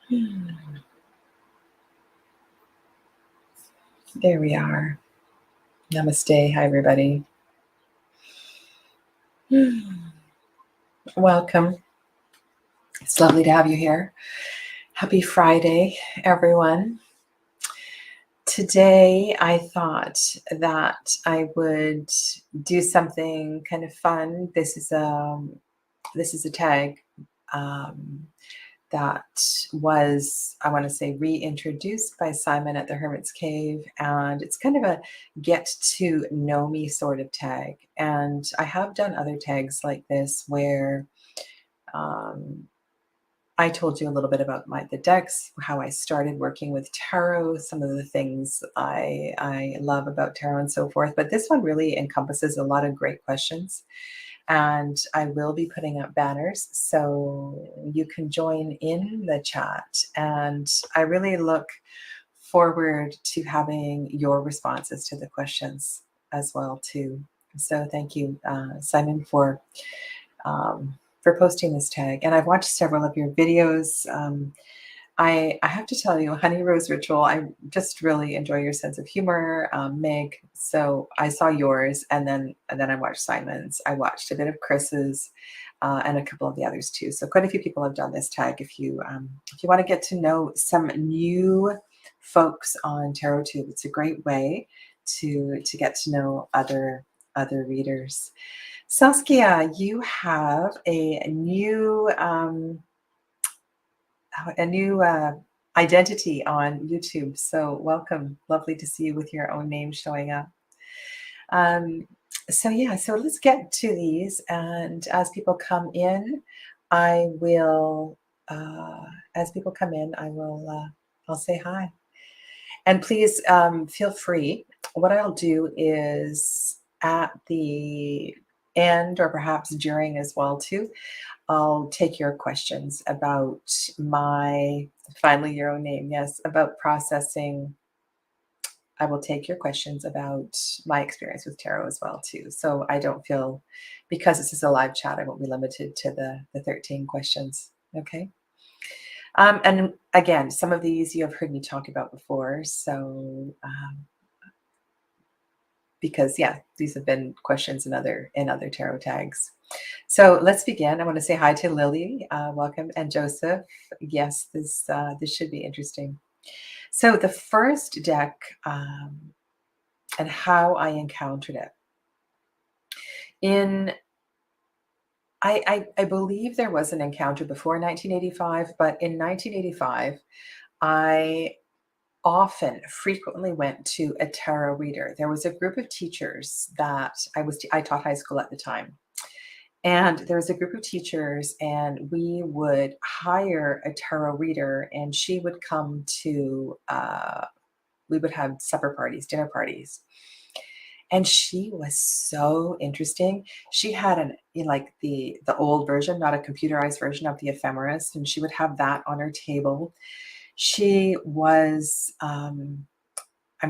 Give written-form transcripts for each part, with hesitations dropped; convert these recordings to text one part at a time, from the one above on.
There we are. Namaste. Hi, everybody. Welcome. It's lovely to have you here. Happy Friday, everyone. Today, I thought that I would do something kind of fun. This is a tag that was, I want to say, reintroduced by Simon at the Hermit's Cave. And it's kind of a get to know me sort of tag. And I have done other tags like this where I told you a little bit about the decks, how I started working with tarot, some of the things I love about tarot and so forth. But this one really encompasses a lot of great questions. And I will be putting up banners so you can join in the chat. And I really look forward to having your responses to the questions as well too. So thank you, Simon, for posting this tag. And I've watched several of your videos. I have to tell you, Honey Rose Ritual, I just really enjoy your sense of humor, Meg. So I saw yours, and then I watched Simon's. I watched a bit of Chris's, and a couple of the others too. So quite a few people have done this tag. If you want to get to know some new folks on TarotTube, it's a great way to get to know other readers. Saskia, you have a new identity on YouTube. So welcome. Lovely to see you with your own name showing up. So let's get to these. And as people come in, I'll say hi. And please feel free. What I'll do is at the end, or perhaps during as well too, I'll take your questions about finally your own name, yes, about processing. I will take your questions about my experience with tarot as well too. So I don't feel, because this is a live chat, I won't be limited to the 13 questions. Okay. And again, some of these you have heard me talk about before. So because these have been questions in other tarot tags. So let's begin. I want to say hi to Lily, welcome, and Joseph. Yes, this should be interesting. So the first deck and how I encountered it. I believe there was an encounter before 1985, but in 1985, I frequently went to a tarot reader. There was a group of teachers that I taught high school at the time. And there was a group of teachers, and we would hire a tarot reader, and she would come to, we would have supper parties, dinner parties. And she was so interesting. She had the old version, not a computerized version of the ephemeris, and she would have that on her table. She was, I'm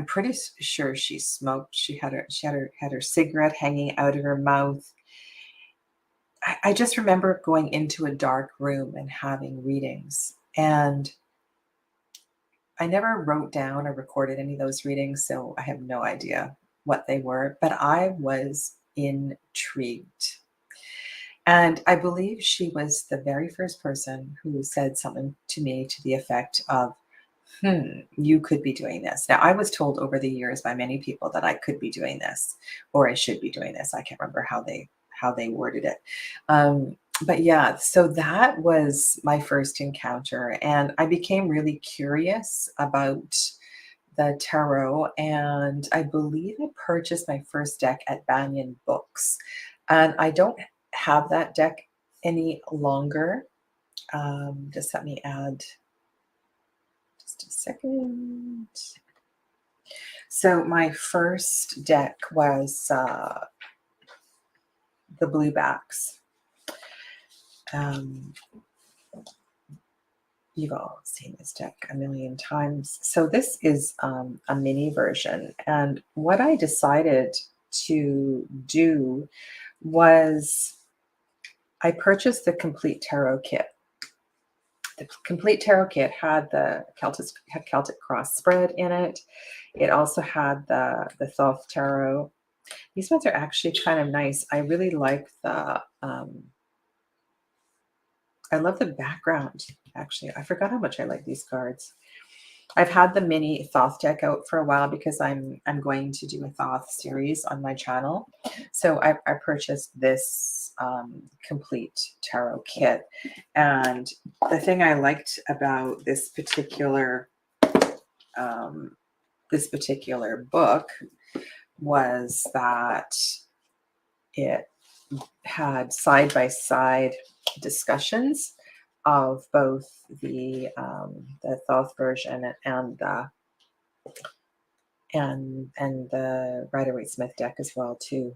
pretty sure she smoked. She had her cigarette hanging out of her mouth. I just remember going into a dark room and having readings, and I never wrote down or recorded any of those readings, so I have no idea what they were, but I was intrigued. And I believe she was the very first person who said something to me to the effect of, you could be doing this. Now, I was told over the years by many people that I could be doing this, or I should be doing this. I can't remember how they worded it. But yeah, so that was my first encounter, and I became really curious about the tarot, and I believe I purchased my first deck at Banyan Books, and I don't have that deck any longer. Just let me add just a second. So my first deck was the blue backs. You've all seen this deck a million times. So this is a mini version. And what I decided to do was I purchased the complete tarot kit. The complete tarot kit had the Celtic cross spread in it. It also had the Thoth tarot. These ones are actually kind of nice. I really like the I love the background. Actually, I forgot how much I like these cards. I've had the mini Thoth deck out for a while because I'm going to do a Thoth series on my channel. So I purchased this complete tarot kit, and the thing I liked about this particular book was that it had side-by-side discussions of both the Thoth version and the Rider-Waite-Smith deck as well too.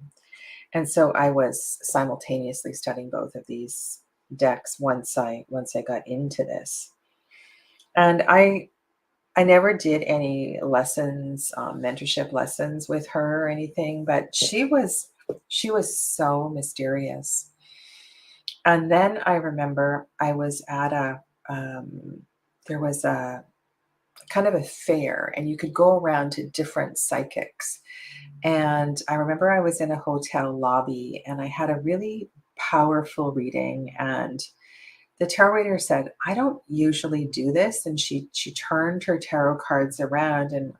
And so I was simultaneously studying both of these decks once I got into this. And I never did any lessons, mentorship lessons with her or anything, but she was so mysterious. And then I remember I was at there was a kind of a fair, and you could go around to different psychics. And I remember I was in a hotel lobby and I had a really powerful reading, and the tarot reader said, "I don't usually do this." And she turned her tarot cards around, and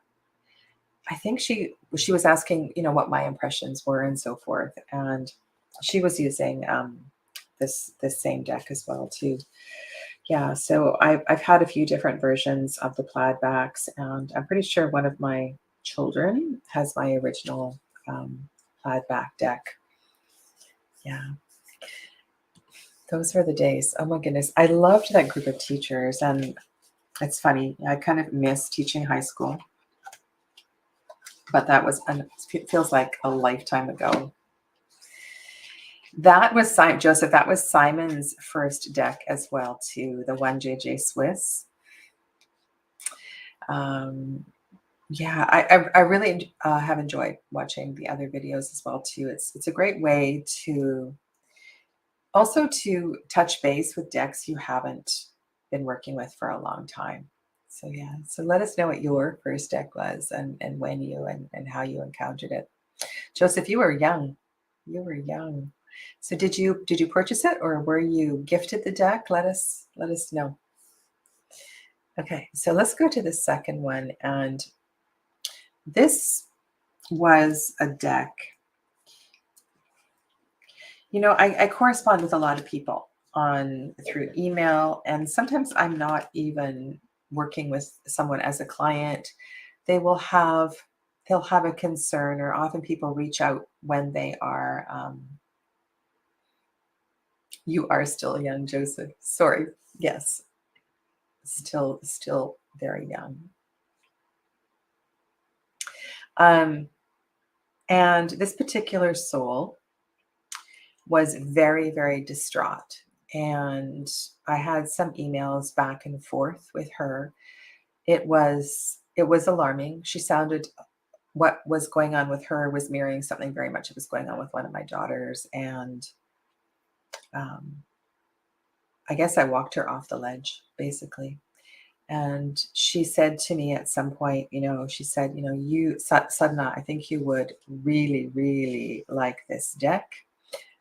I think she was asking, what my impressions were and so forth. And she was using this same deck as well too. Yeah, so I've had a few different versions of the plaid backs, and I'm pretty sure one of my children has my original plaid back deck. Yeah, those were the days. Oh my goodness, I loved that group of teachers, and it's funny, I kind of miss teaching high school, but it feels like a lifetime ago. That was Joseph. That was Simon's first deck as well too, the one JJ Swiss. Yeah, I really have enjoyed watching the other videos as well too. It's a great way to also to touch base with decks you haven't been working with for a long time. So yeah, so let us know what your first deck was and when you and how you encountered it. Joseph, you were young. You were young. So did you purchase it, or were you gifted the deck? Let us know. Okay, so let's go to the second one, and this was a deck. I correspond with a lot of people through email, and sometimes I'm not even working with someone as a client. They'll have a concern, or often people reach out when they are. You are still young, Joseph. Sorry. Yes, still very young. And this particular soul was very, very distraught. And I had some emails back and forth with her. It was alarming. She sounded, what was going on with her was mirroring something very much that was going on with one of my daughters. And I guess I walked her off the ledge, basically. And she said to me at some point, she said, Sadhana, I think you would really, really like this deck.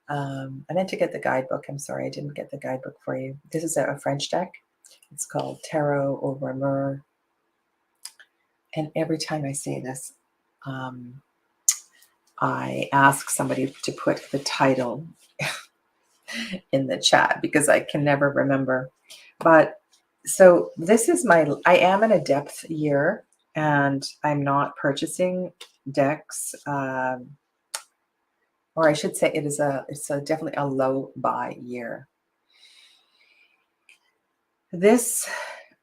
I meant to get the guidebook. I'm sorry, I didn't get the guidebook for you. This is a French deck. It's called Tarot au Rameur. And every time I say this, I ask somebody to put the title in the chat because I can never remember. But so this is I am in a depth year, and I'm not purchasing decks. Or I should say it's definitely a low buy year. This,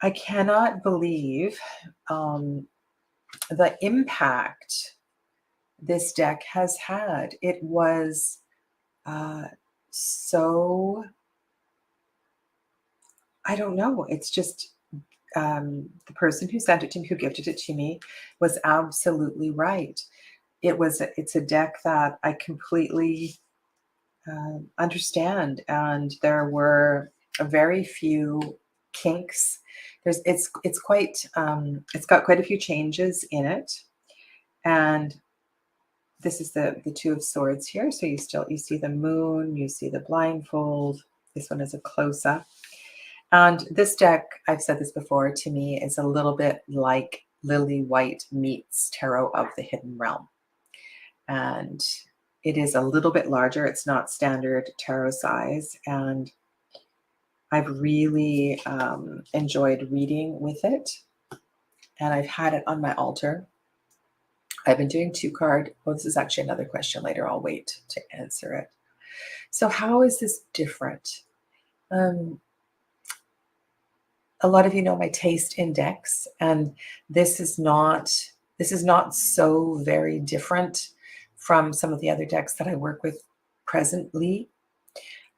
I cannot believe the impact this deck has had. It was so, I don't know. It's just the person who sent it to me, who gifted it to me, was absolutely right. It's a deck that I completely understand, and there were very few kinks. It's quite it's got quite a few changes in it, and this is the Two of Swords here. So you see the moon, you see the blindfold. This one is a close up. And this deck, I've said this before, to me is a little bit like Lily White meets Tarot of the Hidden Realm. And it is a little bit larger. It's not standard tarot size. And I've really enjoyed reading with it. And I've had it on my altar. I've been doing 2-card. Well, this is actually another question later. I'll wait to answer it. So how is this different? A lot of you know my taste in decks, and this is not so very different from some of the other decks that I work with presently.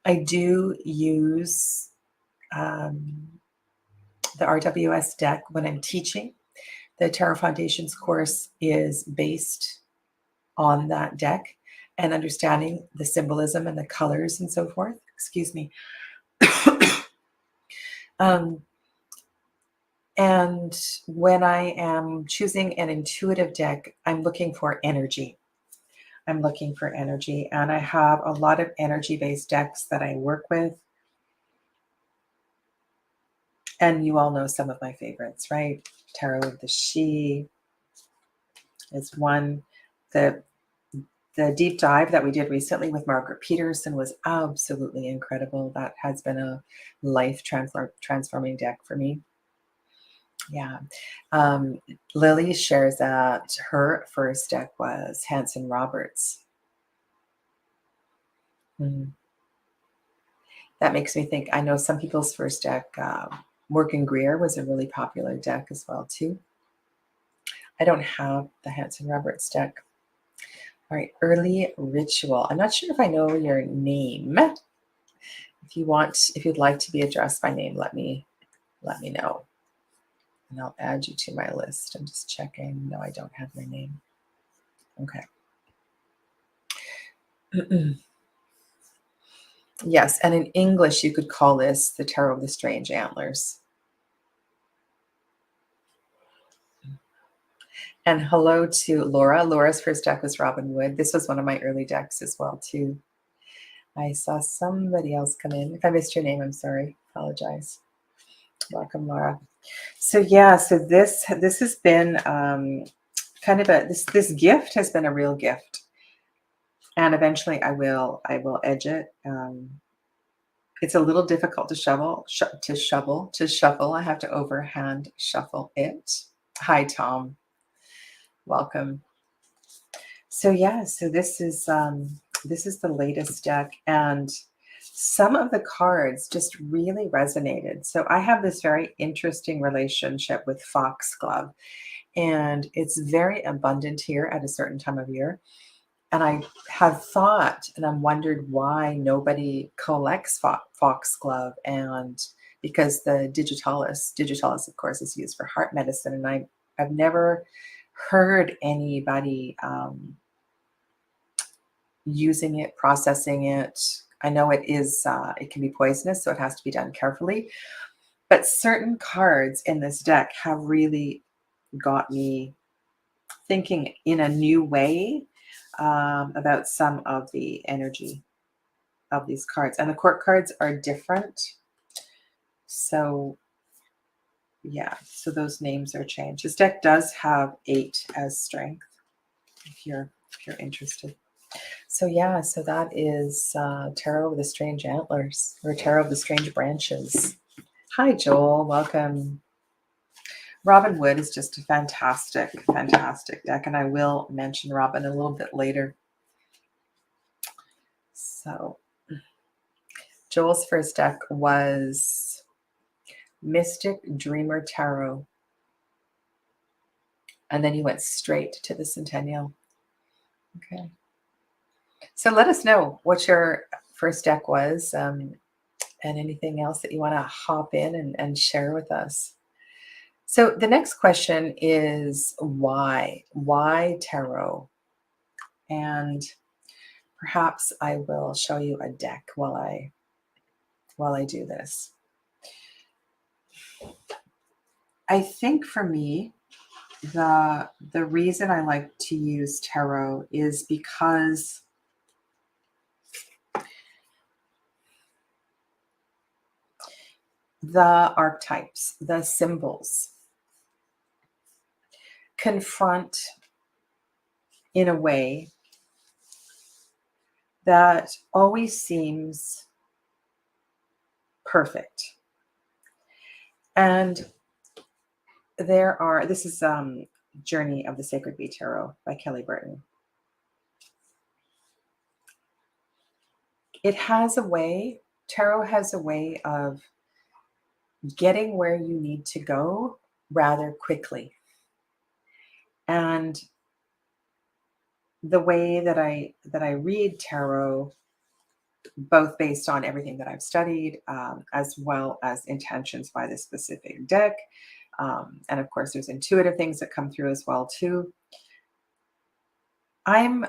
I do use the RWS deck when I'm teaching. The Tarot Foundations course is based on that deck and understanding the symbolism and the colors and so forth. Excuse me. And when I am choosing an intuitive deck, I'm looking for energy. I'm looking for energy. And I have a lot of energy-based decks that I work with. And you all know some of my favorites, right? Tarot of the She is one. The deep dive that we did recently with Margaret Peterson was absolutely incredible. That has been a life transforming deck for me. Yeah. Lily shares that her first deck was Hanson Roberts. That makes me think, I know some people's first deck, Morgan Greer was a really popular deck as well too. I don't have the Hanson Roberts deck. All right, Early Ritual. I'm not sure if I know your name. If you'd like to be addressed by name, let me know. And I'll add you to my list. I'm just checking. No, I don't have your name. Okay. Yes, and in English, you could call this the Tarot of the Strange Antlers. And hello to Laura. Laura's first deck was Robin Wood. This was one of my early decks as well, too. I saw somebody else come in. If I missed your name, I'm sorry. Apologize. Welcome, Laura. So yeah, so this has been kind of this gift has been a real gift, and eventually I will edge it. It's a little difficult to shuffle. I have to overhand shuffle it. Hi, Tom. Welcome. So yeah, so this is the latest deck, and some of the cards just really resonated. So I have this very interesting relationship with foxglove, and it's very abundant here at a certain time of year. And I have thought, and I'm wondered why nobody collects foxglove, and because the digitalis, of course, is used for heart medicine, and I've never heard anybody using it, processing it. I know it can be poisonous, so it has to be done carefully. But certain cards in this deck have really got me thinking in a new way about some of the energy of these cards. And the court cards are different. So yeah, so those names are changed. This deck does have 8 as strength, if you're interested. So yeah, so that is Tarot of the Strange Antlers, or Tarot of the Strange Branches. Hi, Joel. Welcome. Robin Wood is just a fantastic deck, and I will mention Robin a little bit later. So Joel's first deck was Mystic Dreamer Tarot, and then he went straight to the Centennial. Okay. So let us know what your first deck was, and anything else that you want to hop in and share with us. So the next question is why? Why tarot? And perhaps I will show you a deck while I do this. I think for me, the reason I like to use tarot is because the archetypes, the symbols, confront in a way that always seems perfect. And this is Journey of the Sacred Bee Tarot by Kelly Burton. Tarot has a way of getting where you need to go rather quickly. And the way that I read tarot, both based on everything that I've studied, as well as intentions by the specific deck, and of course, there's intuitive things that come through as well too. I'm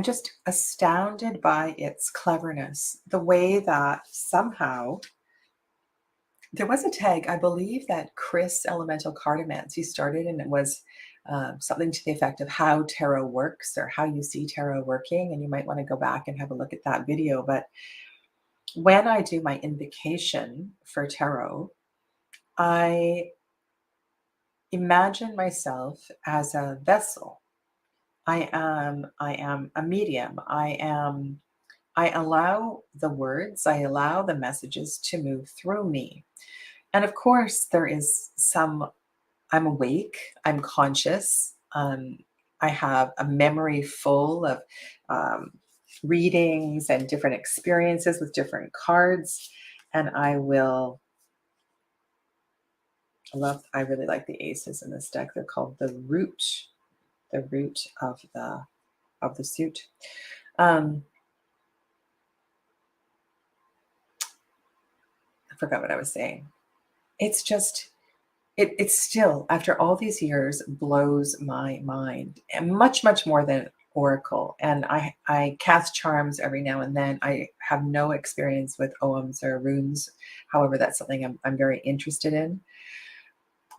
just astounded by its cleverness, the way that somehow there was a tag, I believe that Chris Elemental Cartomancy started, and it was something to the effect of how tarot works or how you see tarot working. And you might want to go back and have a look at that video. But when I do my invocation for tarot, I imagine myself as a vessel. I am a medium. I allow the words, I allow the messages to move through me. And of course, I'm awake, I'm conscious. I have a memory full of readings and different experiences with different cards. And I really like the aces in this deck. They're called the root of the suit. I forgot what I was saying. It's just, it's still, after all these years, blows my mind, and much, much more than oracle. And I cast charms every now and then. I have no experience with oghams or runes. However, that's something I'm very interested in.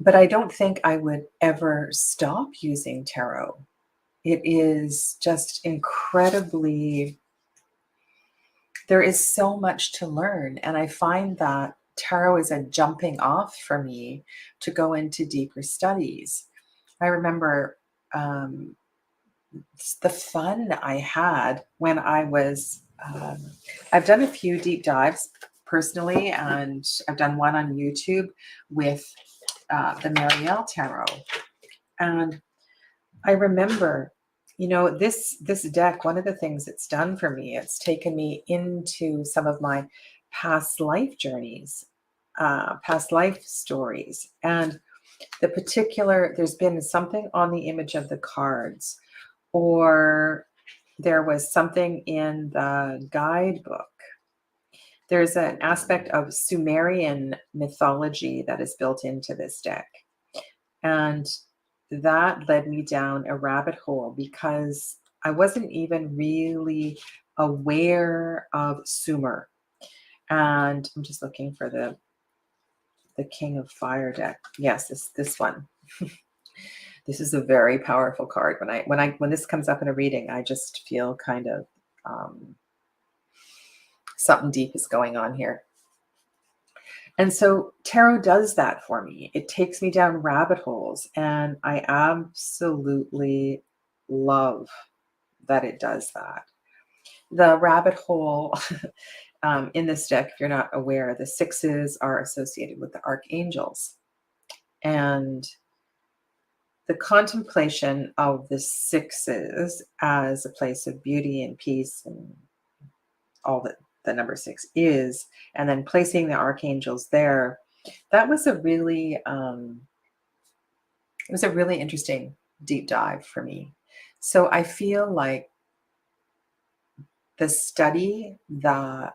But I don't think I would ever stop using tarot. It is just incredibly, there is so much to learn. And I find that tarot is a jumping off for me to go into deeper studies. I remember the fun I had when I was, I've done a few deep dives personally, and I've done one on YouTube with the Marielle Tarot. And I remember, this deck, one of the things it's done for me, it's taken me into some of my past life journeys, past life stories. And there's been something on the image of the cards, or there was something in the guidebook. There's an aspect of Sumerian mythology that is built into this deck. And that led me down a rabbit hole because I wasn't even really aware of Sumer. And I'm just looking for the King of Fire deck. Yes, this one. This is a very powerful card. When this comes up in a reading, I just feel kind of something deep is going on here. And so tarot does that for me. It takes me down rabbit holes, and I absolutely love that it does that. The rabbit hole in this deck, if you're not aware, the sixes are associated with the archangels. And the contemplation of the sixes as a place of beauty and peace and all that the number 6 is, and then placing the archangels there, that was a really interesting deep dive for me. So I feel like the study, the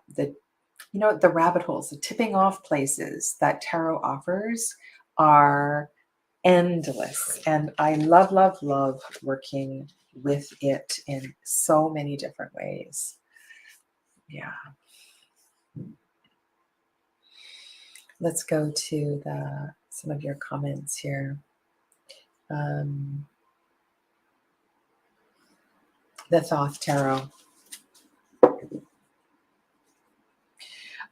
rabbit holes, the tipping off places that tarot offers are endless. And I love, love, love working with it in so many different ways. Yeah. Let's go to the some of your comments here. The Thoth Tarot.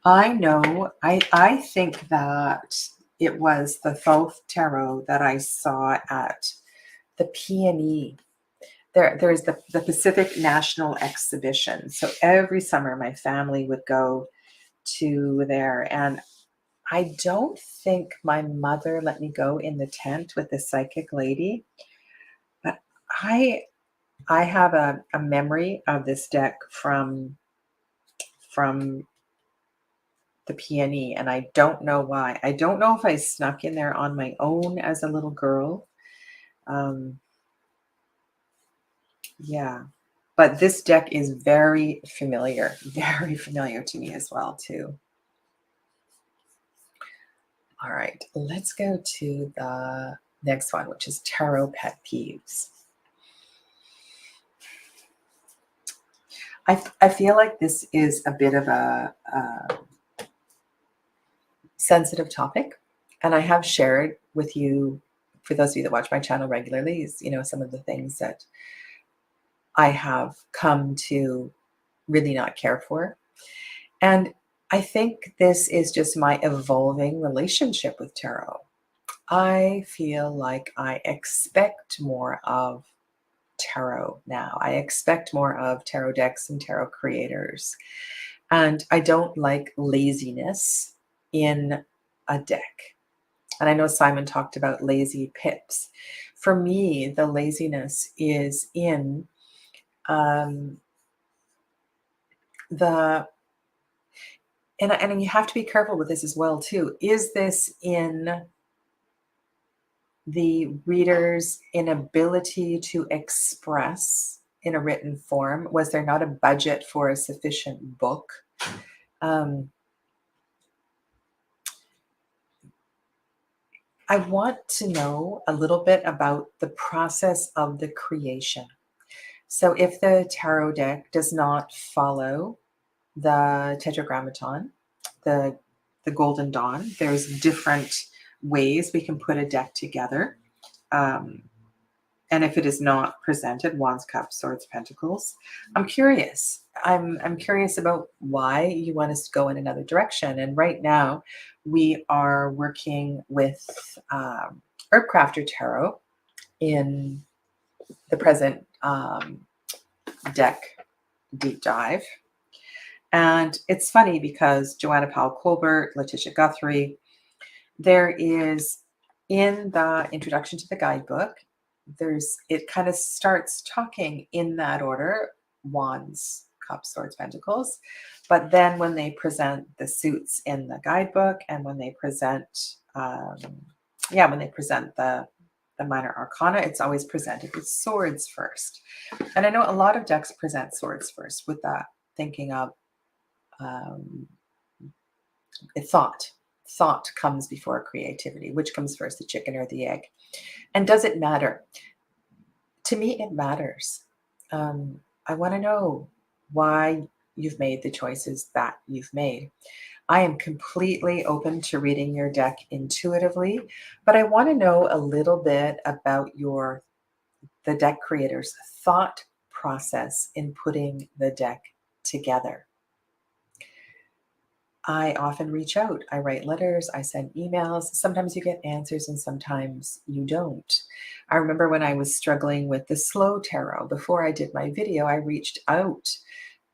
I know, I think that it was the Thoth Tarot that I saw at the P&E. There's the Pacific National Exhibition. So every summer my family would go to there, and I don't think my mother let me go in the tent with the psychic lady, but I have a memory of this deck from the Peony, and I don't know why. I don't know if I snuck in there on my own as a little girl. Yeah, but this deck is very familiar to me as well too. All right, let's go to the next one, which is Tarot Pet Peeves. I feel like this is a bit of a sensitive topic, and I have shared with you, for those of you that watch my channel regularly, is, you know, some of the things that I have come to really not care for. And I think this is just my evolving relationship with tarot. I feel like I expect more of tarot now. I expect more of tarot decks and tarot creators. And I don't like laziness in a deck. And I know Simon talked about lazy pips. For me, the laziness is in the, and you have to be careful with this as well too. Is this in the reader's inability to express in a written form? Was there not a budget for a sufficient book? I want to know a little bit about the process of the creation. So if the tarot deck does not follow the tetragrammaton, the golden dawn, there's different ways we can put a deck together. And if it is not presented, Wands, Cups, Swords, Pentacles, I'm curious. I'm curious about why you want us to go in another direction. And right now, we are working with Earthcrafter Tarot in the present deck deep dive. And it's funny because Joanna Powell Colbert, Letitia Guthrie, there is in the introduction to the guidebook, it kind of starts talking in that order: Wands, Cups, Swords, Pentacles. But then when they present the suits in the guidebook, and when they present, the minor arcana, it's always presented with swords first. And I know a lot of decks present swords first with that thinking of thought comes before creativity. Which comes first, the chicken or the egg? And does it matter? To me, it matters. I want to know why you've made the choices that you've made. I am completely open to reading your deck intuitively, but I want to know a little bit about the deck creator's thought process in putting the deck together. I often reach out. I write letters. I send emails. Sometimes you get answers and sometimes you don't. I remember when I was struggling with the slow tarot, before I did my video, I reached out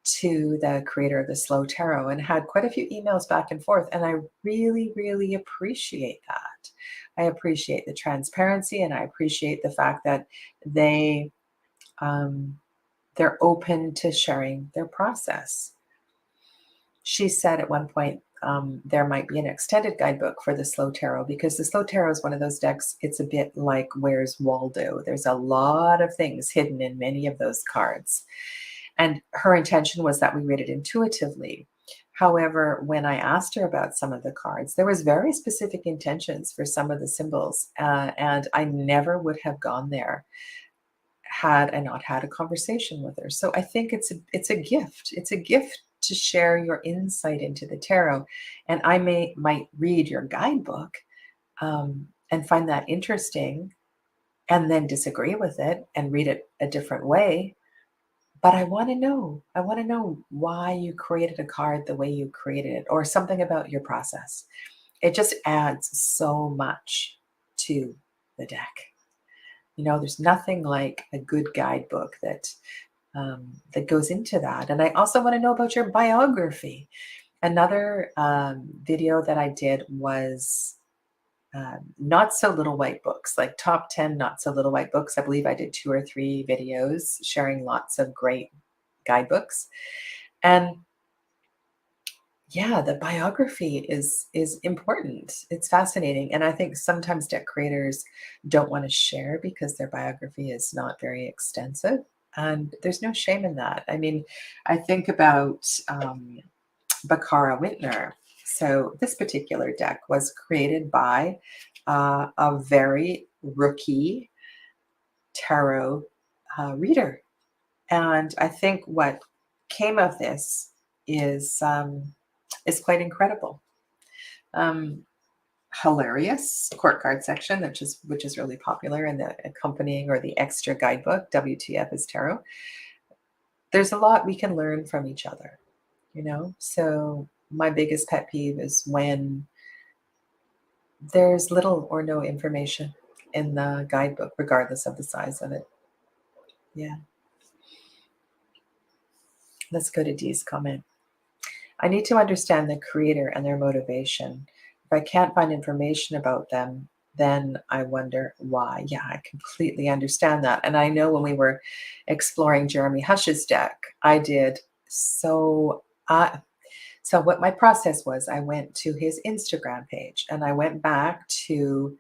to the creator of the slow tarot and had quite a few emails back and forth. And I really, really appreciate that. I appreciate the transparency, and I appreciate the fact that they're open to sharing their process. She said at one point there might be an extended guidebook for the slow tarot, because the slow tarot is one of those decks. It's a bit like Where's Waldo? There's a lot of things hidden in many of those cards. And her intention was that we read it intuitively. However, when I asked her about some of the cards, there was very specific intentions for some of the symbols. And I never would have gone there had I not had a conversation with her. So I think it's a gift. It's a gift to share your insight into the tarot. And I might read your guidebook, and find that interesting and then disagree with it and read it a different way. But I want to know. I want to know why you created a card the way you created it, or something about your process. It just adds so much to the deck. There's nothing like a good guidebook that goes into that. And I also want to know about your biography. Another video that I did was not so little white books, like top 10 not so little white books. I believe I did 2 or 3 videos sharing lots of great guidebooks. And yeah, the biography is important. It's fascinating. And I think sometimes deck creators don't want to share because their biography is not very extensive. And there's no shame in that. I mean, I think about Bakara Wintner. So this particular deck was created by a very rookie tarot reader. And I think what came of this is quite incredible. Hilarious court card section, which is really popular in the accompanying or the extra guidebook, WTF is Tarot. There's a lot we can learn from each other, So my biggest pet peeve is when there's little or no information in the guidebook, regardless of the size of it. Yeah. Let's go to Dee's comment. I need to understand the creator and their motivation. If I can't find information about them, then I wonder why. Yeah, I completely understand that. And I know when we were exploring Jeremy Hush's deck, I did so what my process was, I went to his Instagram page and I went back to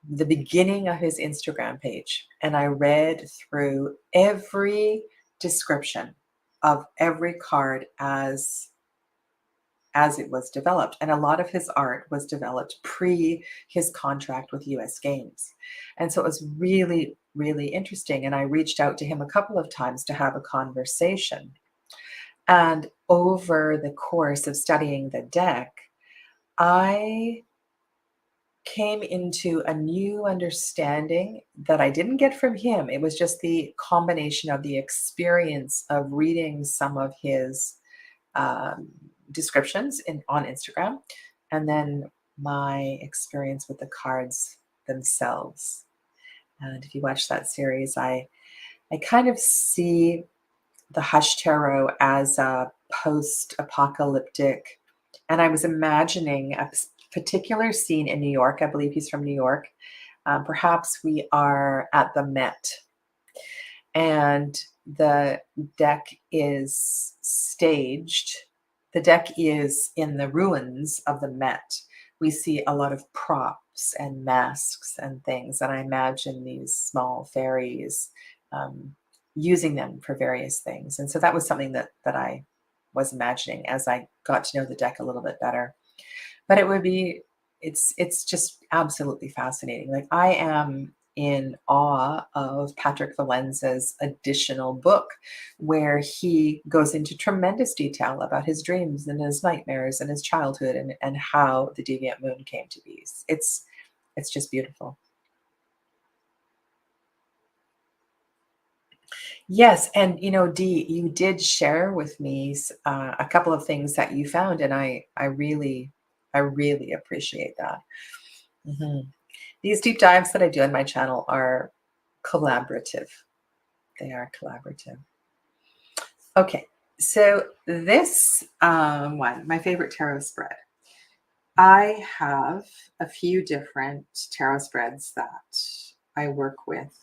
the beginning of his Instagram page and I read through every description of every card as it was developed. And a lot of his art was developed pre his contract with US Games. And so it was really, really interesting. And I reached out to him a couple of times to have a conversation. And over the course of studying the deck, I came into a new understanding that I didn't get from him. It was just the combination of the experience of reading some of his descriptions on Instagram, and then my experience with the cards themselves. And if you watch that series, I kind of see the Hush Tarot as a post-apocalyptic, and I was imagining a particular scene in New York. I believe he's from New York. Perhaps we are at the Met, and the deck is staged. The deck is in the ruins of the Met. We see a lot of props and masks and things, and I imagine these small fairies using them for various things. And so that was something that I was imagining as I got to know the deck a little bit better. But it's just absolutely fascinating. Like, I am in awe of Patrick Valenza's additional book, where he goes into tremendous detail about his dreams and his nightmares and his childhood and how the Deviant Moon came to be. It's just beautiful. Yes, and Dee, you did share with me a couple of things that you found, and I really appreciate that. Mhm. These deep dives that I do on my channel are collaborative. They are collaborative. Okay, so this one, my favorite tarot spread. I have a few different tarot spreads that I work with,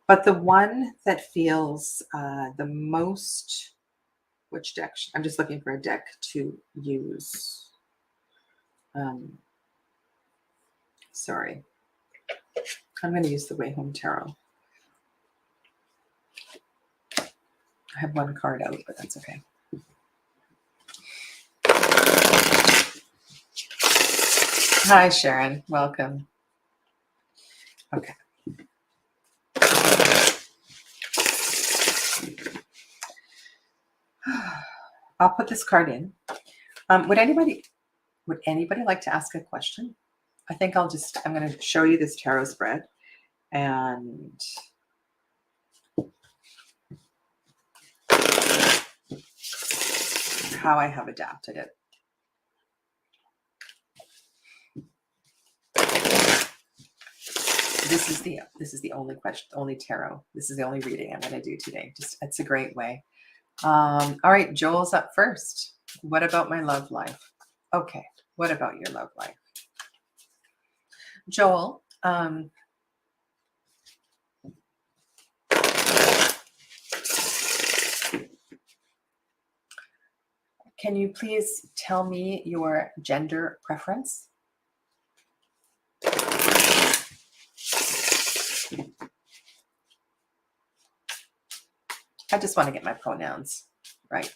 but the one that feels the most, which deck? I'm just looking for a deck to use. Sorry. I'm going to use the Way Home Tarot. I have one card out, but that's okay. Hi, Sharon. Welcome. Okay. I'll put this card in. Would anybody like to ask a question I think I'm going to show you this tarot spread and how I have adapted it. This is the only question, only tarot. This is the only reading I'm going to do today. Just, it's a great way. All right, Joel's up first. What about my love life? Okay, what about your love life? Joel, can you please tell me your gender preference? I just want to get my pronouns right.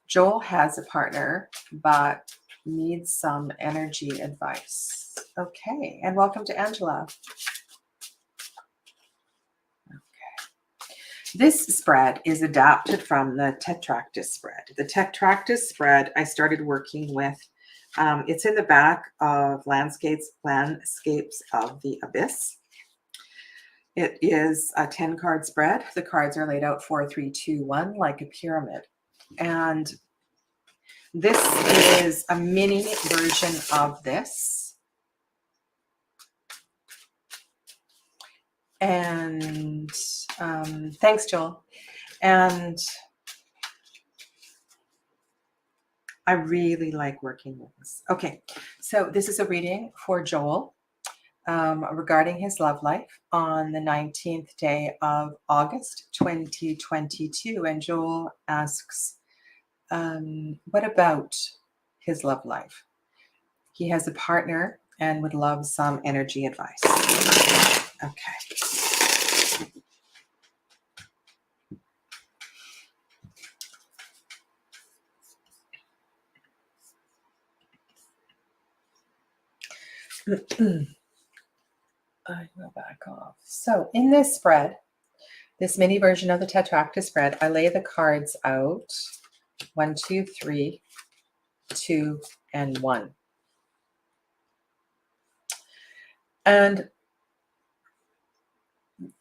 Joel has a partner, but needs some energy advice. Okay, and welcome to Angela. Okay. This spread is adapted from the Tetractys spread. The Tetractys spread I started working with. It's in the back of Landscapes of the Abyss. It is a 10-card spread. The cards are laid out 4, 3, 2, 1, like a pyramid. And this is a mini version of this. And thanks, Joel. And I really like working with this. Okay, so this is a reading for Joel regarding his love life on the 19th day of August 2022. And Joel asks, what about his love life? He has a partner and would love some energy advice. Okay. I will back off. So in this spread, this mini version of the Tetractys spread, I lay the cards out 1, 2, 3, 2, and 1. And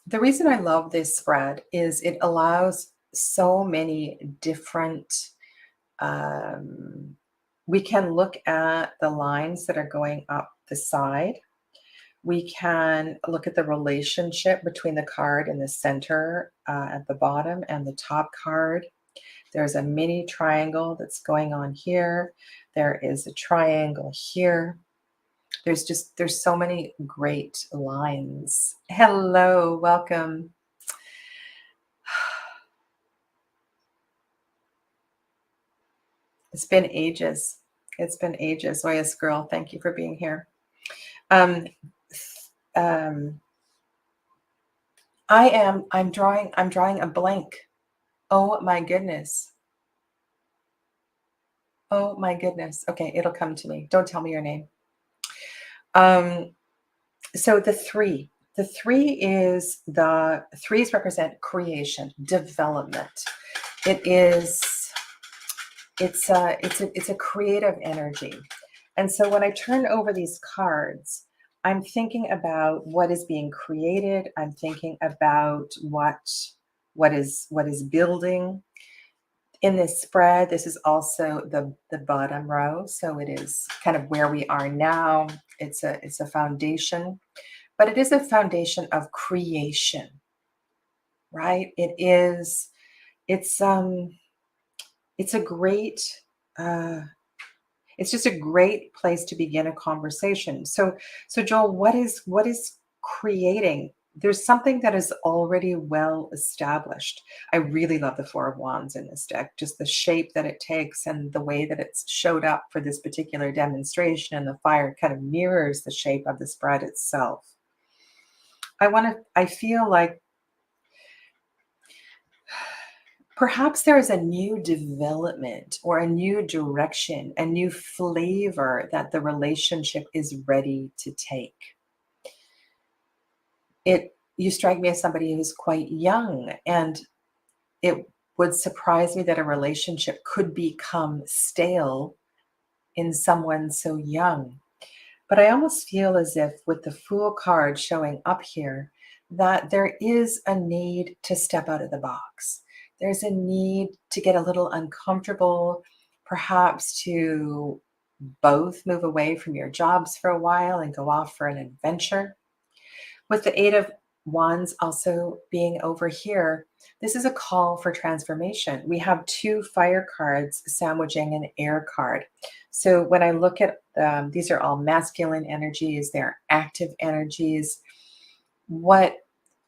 the reason I love this spread is it allows so many different, we can look at the lines that are going up the side. We can look at the relationship between the card in the center at the bottom and the top card. There's a mini triangle that's going on here. There is a triangle here. There's so many great lines. Hello, welcome. It's been ages. It's been ages. Oyas girl, thank you for being here. I'm drawing a blank. Oh my goodness. Oh my goodness. Okay, it'll come to me. Don't tell me your name. So the three threes represent creation, development. It's a creative energy. And so when I turn over these cards, I'm thinking about what is being created. I'm thinking about what is building. In this spread, this is also the bottom row. So it is kind of where we are now. It's a foundation, but it is a foundation of creation, right? It's a great, it's just a great place to begin a conversation. So Joel, what is creating? There's something that is already well established. I really love the Four of Wands in this deck, just the shape that it takes and the way that it's showed up for this particular demonstration, and the fire kind of mirrors the shape of the spread itself. I feel like perhaps there is a new development or a new direction, a new flavor that the relationship is ready to take. You strike me as somebody who's quite young, and it would surprise me that a relationship could become stale in someone so young. But I almost feel as if with the Fool card showing up here, that there is a need to step out of the box. There's a need to get a little uncomfortable, perhaps to both move away from your jobs for a while and go off for an adventure. With the Eight of Wands also being over here, this is a call for transformation. We have two fire cards sandwiching an air card. So when I look at these are all masculine energies, they're active energies. What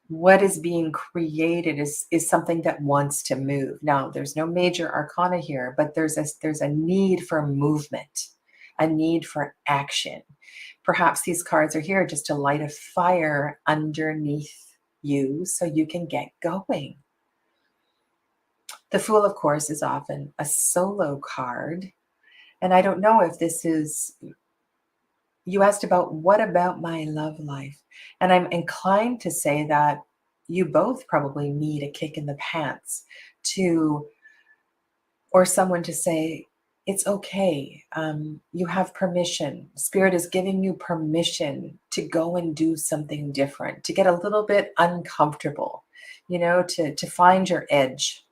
what is being created is something that wants to move. Now, there's no major arcana here, but there's a need for movement, a need for action. Perhaps these cards are here just to light a fire underneath you so you can get going. The Fool, of course, is often a solo card. And I don't know if this is, you asked about what about my love life? And I'm inclined to say that you both probably need a kick in the pants to, or someone to say, it's okay. You have permission. Spirit is giving you permission to go and do something different, to get a little bit uncomfortable, to find your edge.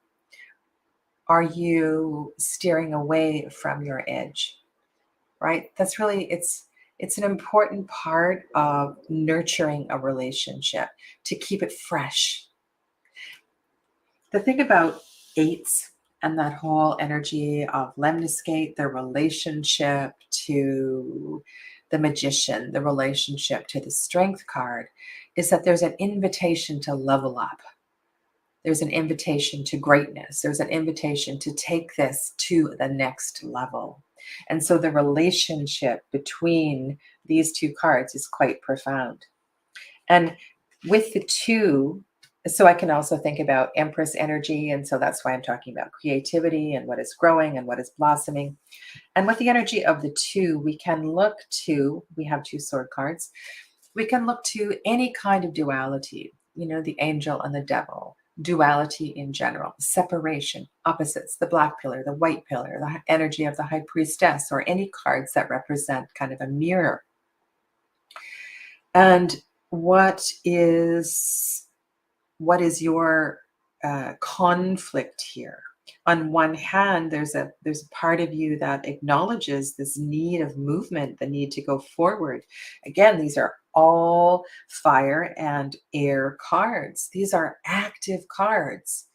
Are you steering away from your edge? Right? That's really, it's an important part of nurturing a relationship to keep it fresh. The thing about eights and that whole energy of lemniscate, the relationship to the magician, the relationship to the strength card, is that there's an invitation to level up. There's an invitation to greatness. There's an invitation to take this to the next level. And so the relationship between these two cards is quite profound. And with the two, so I can also think about Empress energy. And so that's why I'm talking about creativity and what is growing and what is blossoming. And with the energy of the two, we have two sword cards. We can look to any kind of duality, the angel and the devil, duality in general, separation, opposites, the black pillar, the white pillar, the energy of the high priestess, or any cards that represent kind of a mirror. And what is your conflict here? On one hand, there's a part of you that acknowledges this need of movement, the need to go forward. Again, these are all fire and air cards. These are active cards.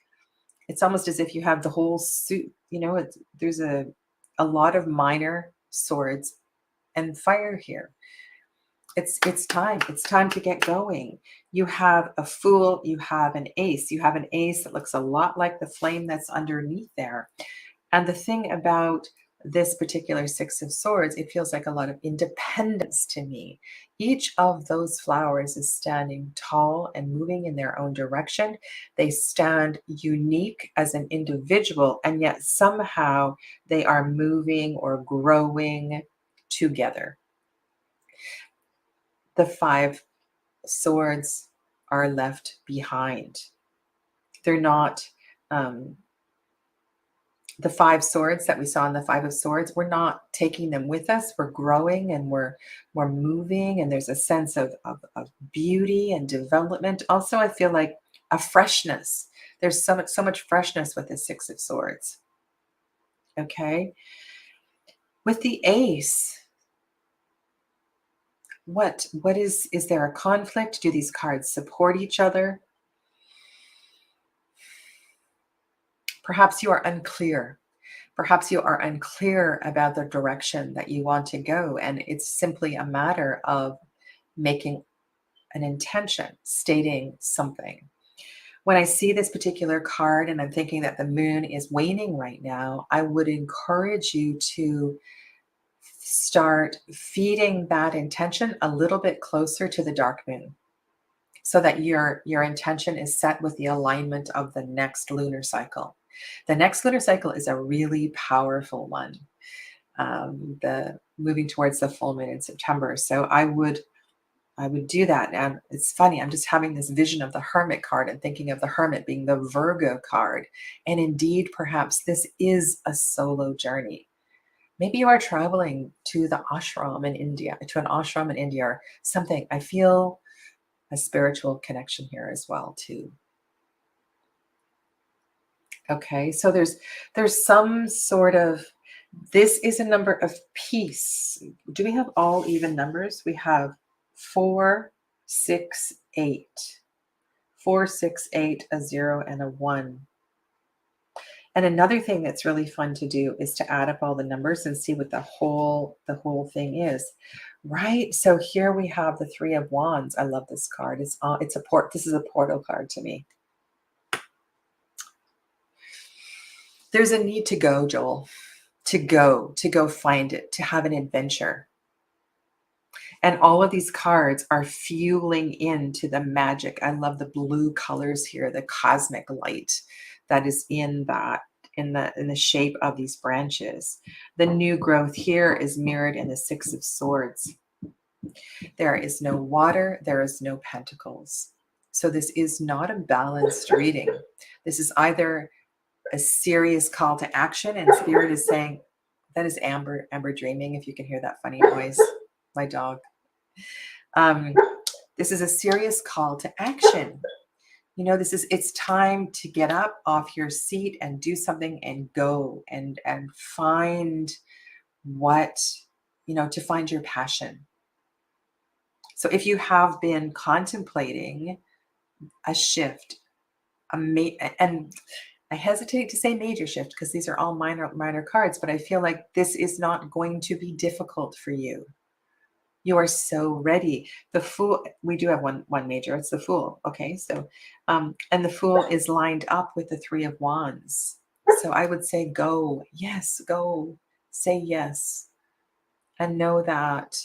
It's almost as if you have the whole suit. There's a lot of minor swords and fire here. It's time. It's time to get going. You have a Fool, you have an Ace. You have an Ace that looks a lot like the flame that's underneath there. And the thing about this particular Six of Swords, it feels like a lot of independence to me. Each of those flowers is standing tall and moving in their own direction. They stand unique as an individual, and yet somehow they are moving or growing together. The Five Swords are left behind. They're not the Five Swords that we saw in the Five of Swords. We're not taking them with us. We're growing and we're moving, and there's a sense of beauty and development. Also, I feel like a freshness. There's so much freshness with the Six of Swords. Okay. With the Ace, what is there a conflict? Do these cards support each other? Perhaps you are unclear. Perhaps you are unclear about the direction that you want to go, and it's simply a matter of making an intention, stating something. When I see this particular card and I'm thinking that the moon is waning right now, I would encourage you to start feeding that intention a little bit closer to the dark moon, so that your intention is set with the alignment of the next lunar cycle. The next lunar cycle is a really powerful one. The moving towards the full moon in September. So I would do that. And it's funny, I'm just having this vision of the Hermit card and thinking of the Hermit being the Virgo card. And indeed, perhaps this is a solo journey. Maybe you are traveling to the ashram in India, to an ashram in India or something. I feel a spiritual connection here as well too. Okay, so there's some sort of, this is a number of peace. Do we have all even numbers? We have 4, 6, 8. 4, 6, 8, a 0, and a 1. And another thing that's really fun to do is to add up all the numbers and see what the whole thing is. Right? So here we have the 3 of Wands. I love this card. This is a portal card to me. There's a need to go, Joel. To go find it, to have an adventure. And all of these cards are fueling into the magic. I love the blue colors here, the cosmic light that is in the shape of these branches. The new growth here is mirrored in the 6 of Swords. There is no water, there is no pentacles. So this is not a balanced reading. This is either a serious call to action, and Spirit is saying, that is Amber dreaming, if you can hear that funny noise, my dog. This is a serious call to action. You know, it's time to get up off your seat and do something and go and find what, to find your passion. So if you have been contemplating a shift, and I hesitate to say major shift because these are all minor cards, but I feel like this is not going to be difficult for you. You are so ready. The Fool, we do have one major, it's the Fool. Okay, so, and the Fool is lined up with the 3 of Wands. So I would say go, yes, go, say yes. And know that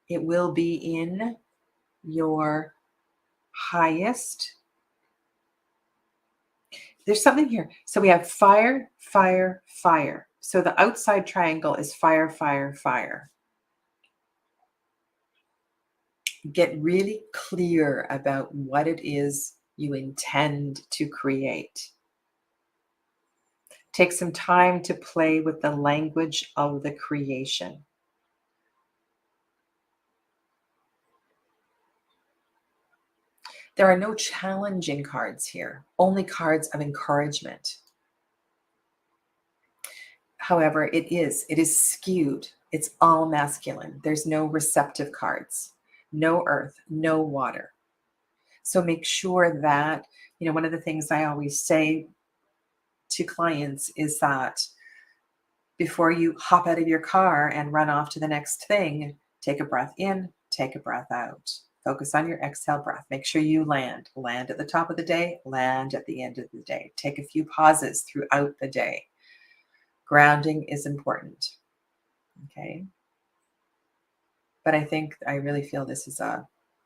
it will be in your highest. There's something here. So we have fire, fire, fire. So the outside triangle is fire, fire, fire. Get really clear about what it is you intend to create. Take some time to play with the language of the creation. There are no challenging cards here, only cards of encouragement. However, it is skewed. It's all masculine. There's no receptive cards, no earth, no water. So make sure that, one of the things I always say to clients is that before you hop out of your car and run off to the next thing, take a breath in, take a breath out. Focus on your exhale breath. Make sure you land. Land at the top of the day, land at the end of the day. Take a few pauses throughout the day. Grounding is important. Okay. But I really feel this is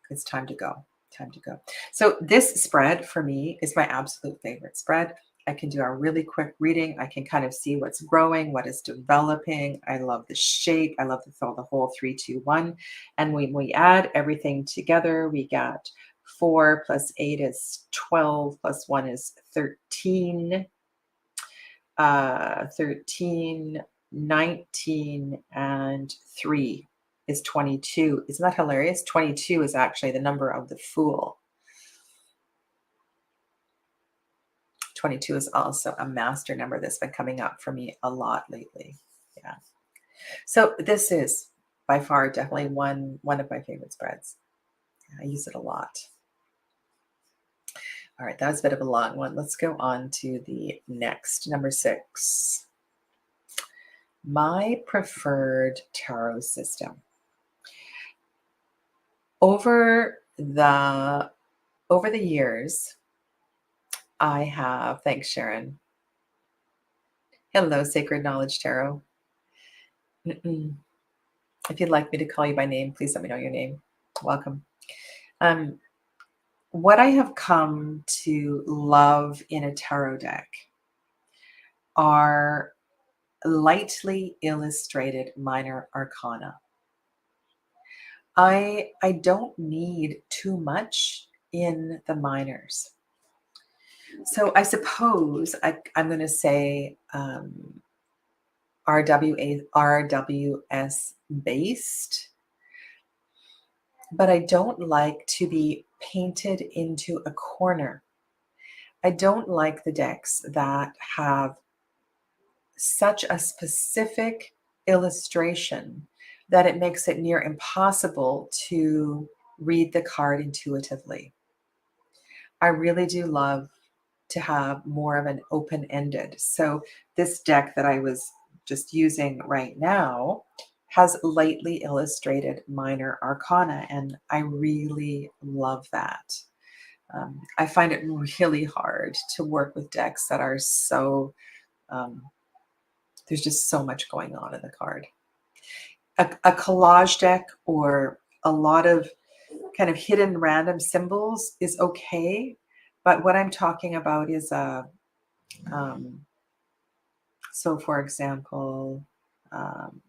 it's time to go. Time to go. So this spread for me is my absolute favorite spread. I can do a really quick reading. I can kind of see what's growing, what is developing. I love the shape. I love the whole 3, 2, 1. And when we add everything together, we got 4 plus 8 is 12 plus 1 is 13. 13, 19, and 3 is 22. Isn't that hilarious? 22 is actually the number of the Fool. 22 is also a master number that's been coming up for me a lot lately. Yeah. So this is by far definitely one of my favorite spreads. I use it a lot. All right, that was a bit of a long one. Let's go on to the next, number 6. My preferred tarot system. Over the years, I have, thanks Sharon. Hello, Sacred Knowledge Tarot. If you'd like me to call you by name, please let me know your name. Welcome. What I have come to love in a tarot deck are lightly illustrated minor arcana. I don't need too much in the minors. So I suppose I'm going to say RWS based, but I don't like to be painted into a corner. I don't like the decks that have such a specific illustration that it makes it near impossible to read the card intuitively. I really do love to have more of an open-ended. So this deck that I was just using right now has lightly illustrated minor arcana, and I really love that. I find it really hard to work with decks that are so, there's just so much going on in the card. A collage deck or a lot of kind of hidden random symbols is okay, but what I'm talking about is so for example, um,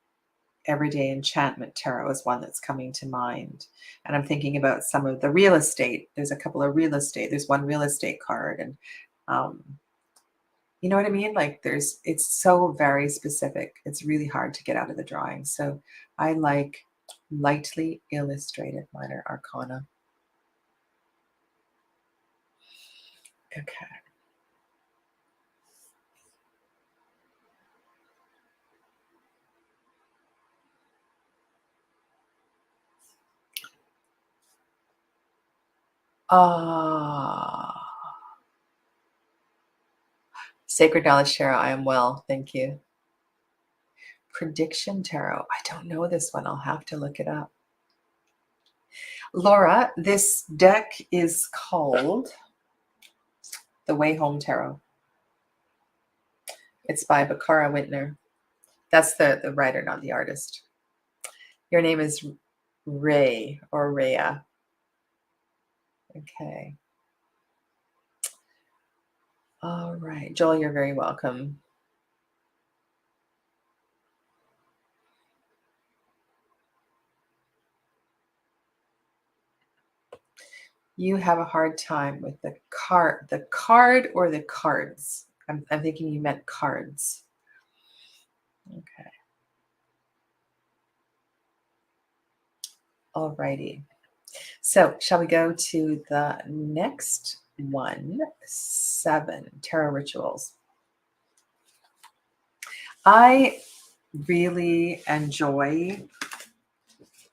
Everyday Enchantment Tarot is one that's coming to mind. And I'm thinking about some of the real estate. There's a couple of real estate. There's one real estate card. And um, you know what I mean? Like it's so very specific. It's really hard to get out of the drawing. So I like lightly illustrated minor arcana. Okay. Sacred Knowledge Tarot, I am well, thank you. Prediction Tarot, I don't know this one. I'll have to look it up. Laura, this deck is called The Way Home Tarot. It's by Bakara Wintner. That's the writer, not the artist. Your name is Ray or Rhea. Okay. All right. Joel, you're very welcome. You have a hard time with the card or the cards. I'm thinking you meant cards. Okay. All righty. So shall we go to the next one? 7 tarot rituals. I really enjoy.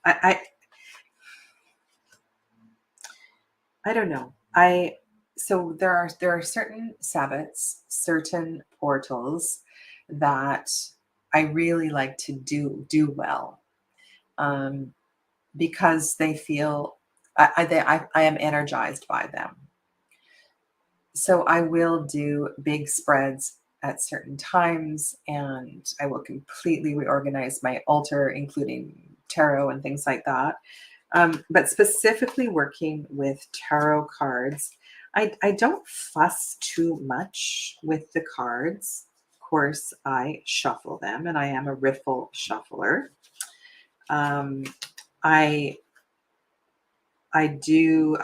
I don't know. So there are certain Sabbats, certain portals that I really like to do well, because they feel I am energized by them. So I will do big spreads at certain times, and I will completely reorganize my altar, including tarot and things like that. But specifically working with tarot cards, I don't fuss too much with the cards. Of course, I shuffle them, and I am a riffle shuffler. I I do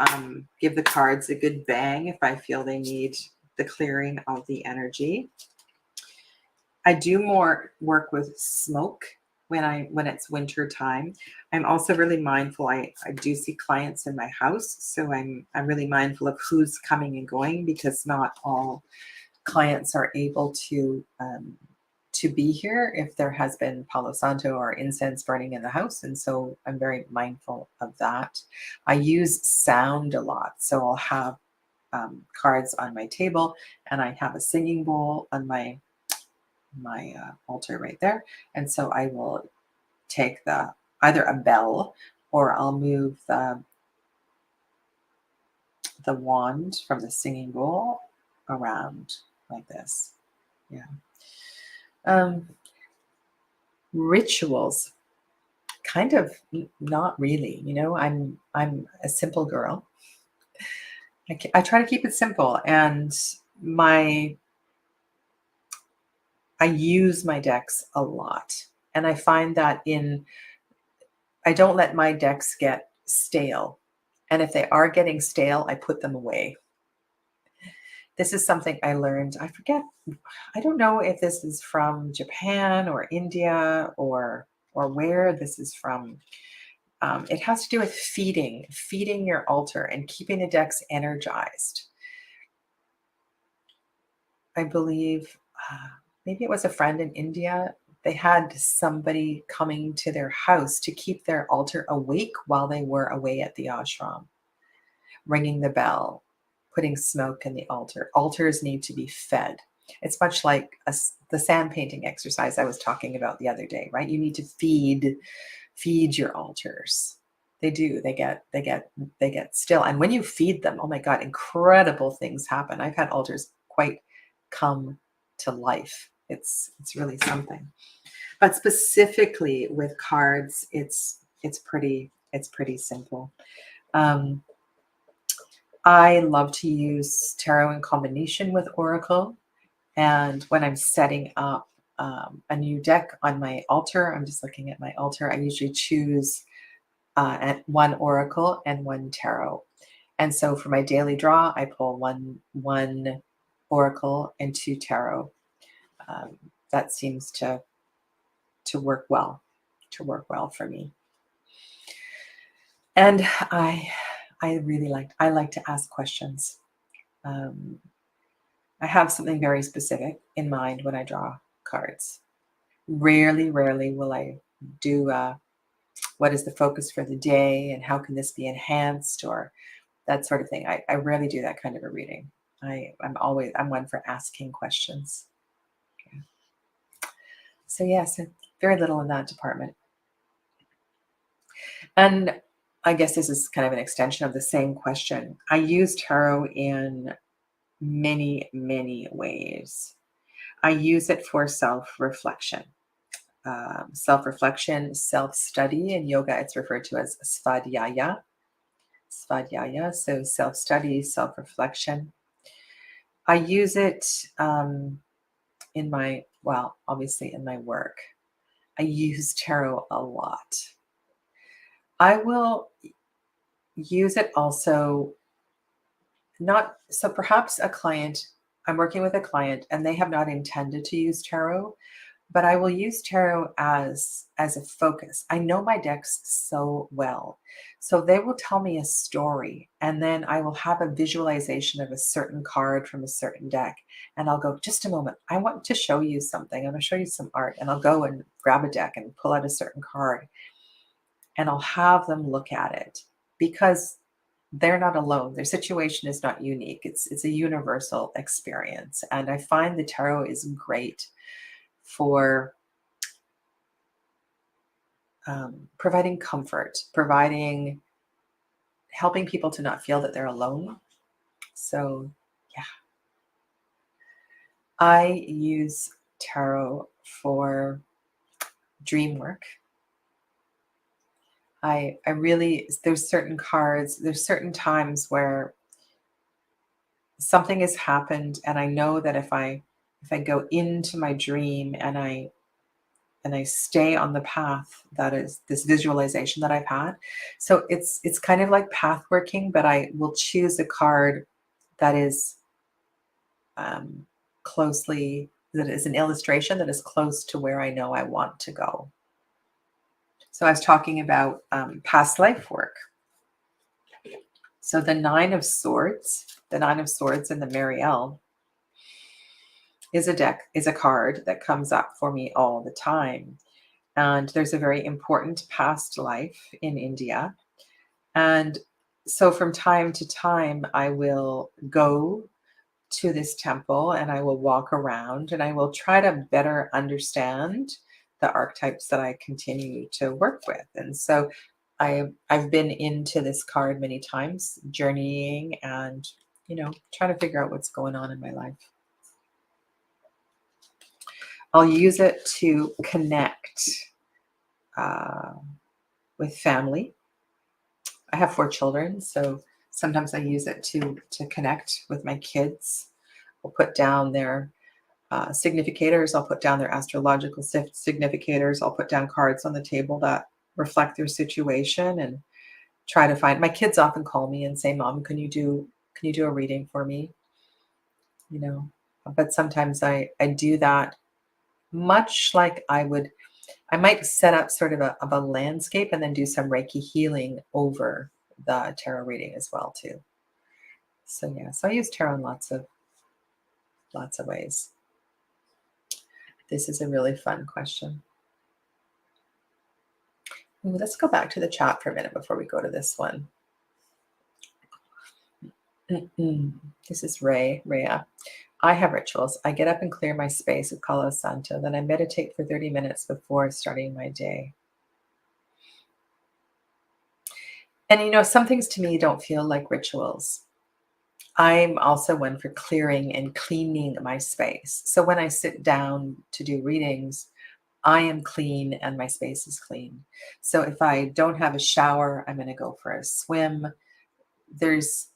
give the cards a good bang if I feel they need the clearing of the energy. I do more work with smoke when it's winter time. I'm also really mindful. I do see clients in my house, so I'm really mindful of who's coming and going, because not all clients are able to be here if there has been Palo Santo or incense burning in the house. And so I'm very mindful of that. I use sound a lot. So I'll have cards on my table, and I have a singing bowl on my altar right there. And so I will take either a bell, or I'll move the wand from the singing bowl around like this. Yeah. Rituals, kind of not really. I'm a simple girl. I try to keep it simple, and I use my decks a lot, and I find that I don't let my decks get stale, and if they are getting stale, I put them away. This is something I learned. I forget. I don't know if this is from Japan or India or where this is from. It has to do with feeding your altar and keeping the decks energized. I believe maybe it was a friend in India. They had somebody coming to their house to keep their altar awake while they were away at the ashram, ringing the bell, putting smoke in the altar. Altars need to be fed. It's much like the sand painting exercise I was talking about the other day, right? You need to feed your altars. They do. They get still. And when you feed them, oh my God, incredible things happen. I've had altars quite come to life. It's really something. But specifically with cards, it's pretty simple. I love to use tarot in combination with oracle. And when I'm setting up a new deck on my altar, I'm just looking at my altar, I usually choose at one oracle and one tarot. And so for my daily draw, I pull one oracle and two tarot. That seems to work well, for me. And I like to ask questions. I have something very specific in mind when I draw cards. Rarely will I do what is the focus for the day and how can this be enhanced or that sort of thing. I rarely do that kind of a reading. I'm one for asking questions. Okay. So yes, very little in that department. And I guess this is kind of an extension of the same question. I use tarot in many, many ways. I use it for self-reflection. Self-reflection, self-study. In yoga, it's referred to as svadhyaya. Svadhyaya, so self-study, self-reflection. I use it obviously in my work. I use tarot a lot. I will use it also perhaps I'm working with a client and they have not intended to use tarot, but I will use tarot as a focus. I know my decks so well. So they will tell me a story and then I will have a visualization of a certain card from a certain deck. And I'll go, just a moment, I want to show you something. I'm going to show you some art. And I'll go and grab a deck and pull out a certain card. And I'll have them look at it because they're not alone. Their situation is not unique. It's a universal experience. And I find the tarot is great for providing comfort, helping people to not feel that they're alone. So yeah, I use tarot for dream work. There's certain cards, there's certain times where something has happened and I know that if I go into my dream and I stay on the path that is this visualization that I've had. So it's kind of like path working, but I will choose a card that is that is an illustration that is close to where I know I want to go. So I was talking about past life work. So the Nine of Swords in the Marielle is a card that comes up for me all the time. And there's a very important past life in India. And so from time to time, I will go to this temple and I will walk around and I will try to better understand the archetypes that I continue to work with. And so I've been into this card many times, journeying and, trying to figure out what's going on in my life. I'll use it to connect with family. I have 4 children, so sometimes I use it to connect with my kids. I'll put down their significators. I'll put down their astrological significators. I'll put down cards on the table that reflect their situation and try to find. My kids often call me and say, "Mom, can you do a reading for me?" you know. But sometimes I do that much like I might set up sort of a landscape and then do some Reiki healing over the tarot reading as well too. So yeah, so I use tarot in lots of ways. This is a really fun question. Ooh, let's go back to the chat for a minute before we go to this one. Mm-mm. This is Rhea. I have rituals. I get up and clear my space with Palo Santo. Then I meditate for 30 minutes before starting my day. And some things to me don't feel like rituals. I'm also one for clearing and cleaning my space. So when I sit down to do readings, I am clean and my space is clean. So if I don't have a shower, I'm going to go for a swim. There's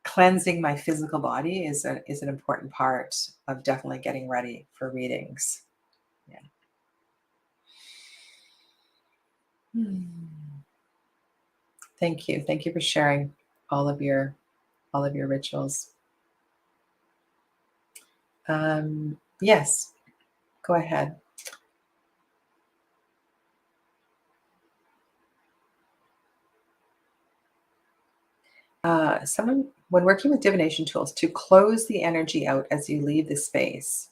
cleansing my physical body is an important part of definitely getting ready for readings. Yeah. Hmm. Thank you. Thank you for sharing all of your rituals. Yes, go ahead. Someone, when working with divination tools, to close the energy out as you leave the space.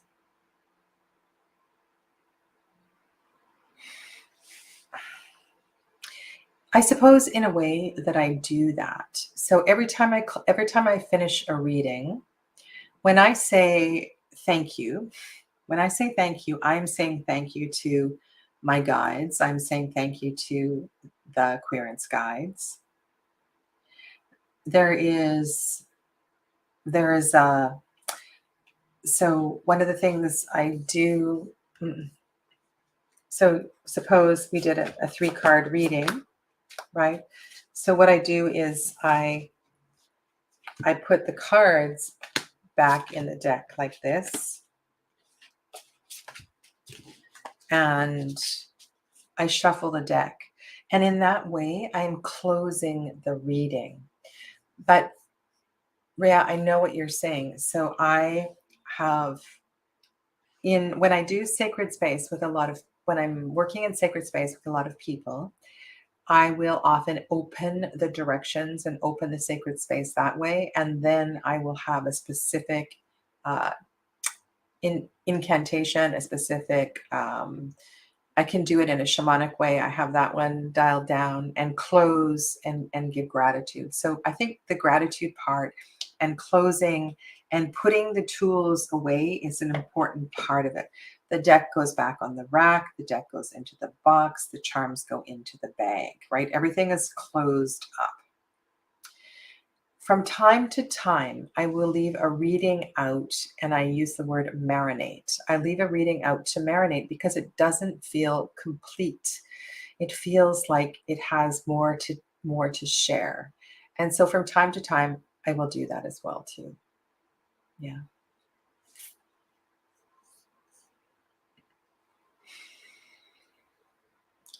I suppose in a way that I do that. So every time I finish a reading, when I say thank you, I'm saying thank you to my guides. I'm saying thank you to the Queerance guides. There is there is a so one of the things I do. So suppose we did a 3-card reading, right? So what I do is I put the cards back in the deck like this, and I shuffle the deck. And in that way, I'm closing the reading. But Rhea, I know what you're saying. So I have when I do sacred space with when I'm working in sacred space with a lot of people, I will often open the directions and open the sacred space that way. And then I will have a specific uh, incantation, a specific, I can do it in a shamanic way. I have that one dialed down and close and give gratitude. So I think the gratitude part and closing and putting the tools away is an important part of it. The deck goes back on the rack, the deck goes into the box, the charms go into the bag, right? Everything is closed up. From time to time, I will leave a reading out, and I use the word marinate. I leave a reading out to marinate because it doesn't feel complete. It feels like it has more to share. And so from time to time, I will do that as well too. Yeah.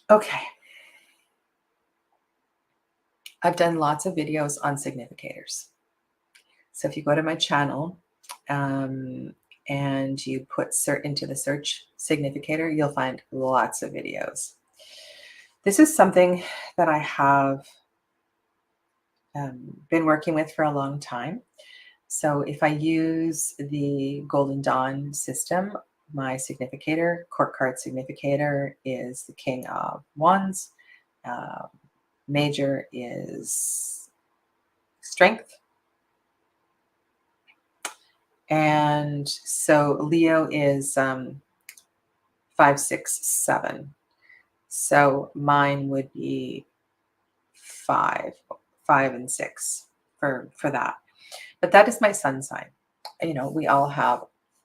Okay. I've done lots of videos on significators. So if you go to my channel, and you put into the search significator, you'll find lots of videos. This is something that I have been working with for a long time. So if I use the Golden Dawn system, my significator, court card significator, is the King of Wands. Uh, Major is Strength. And so Leo is 5, 6, 7. So mine would be 5, 5 and 6 for that. But that is my sun sign. We all have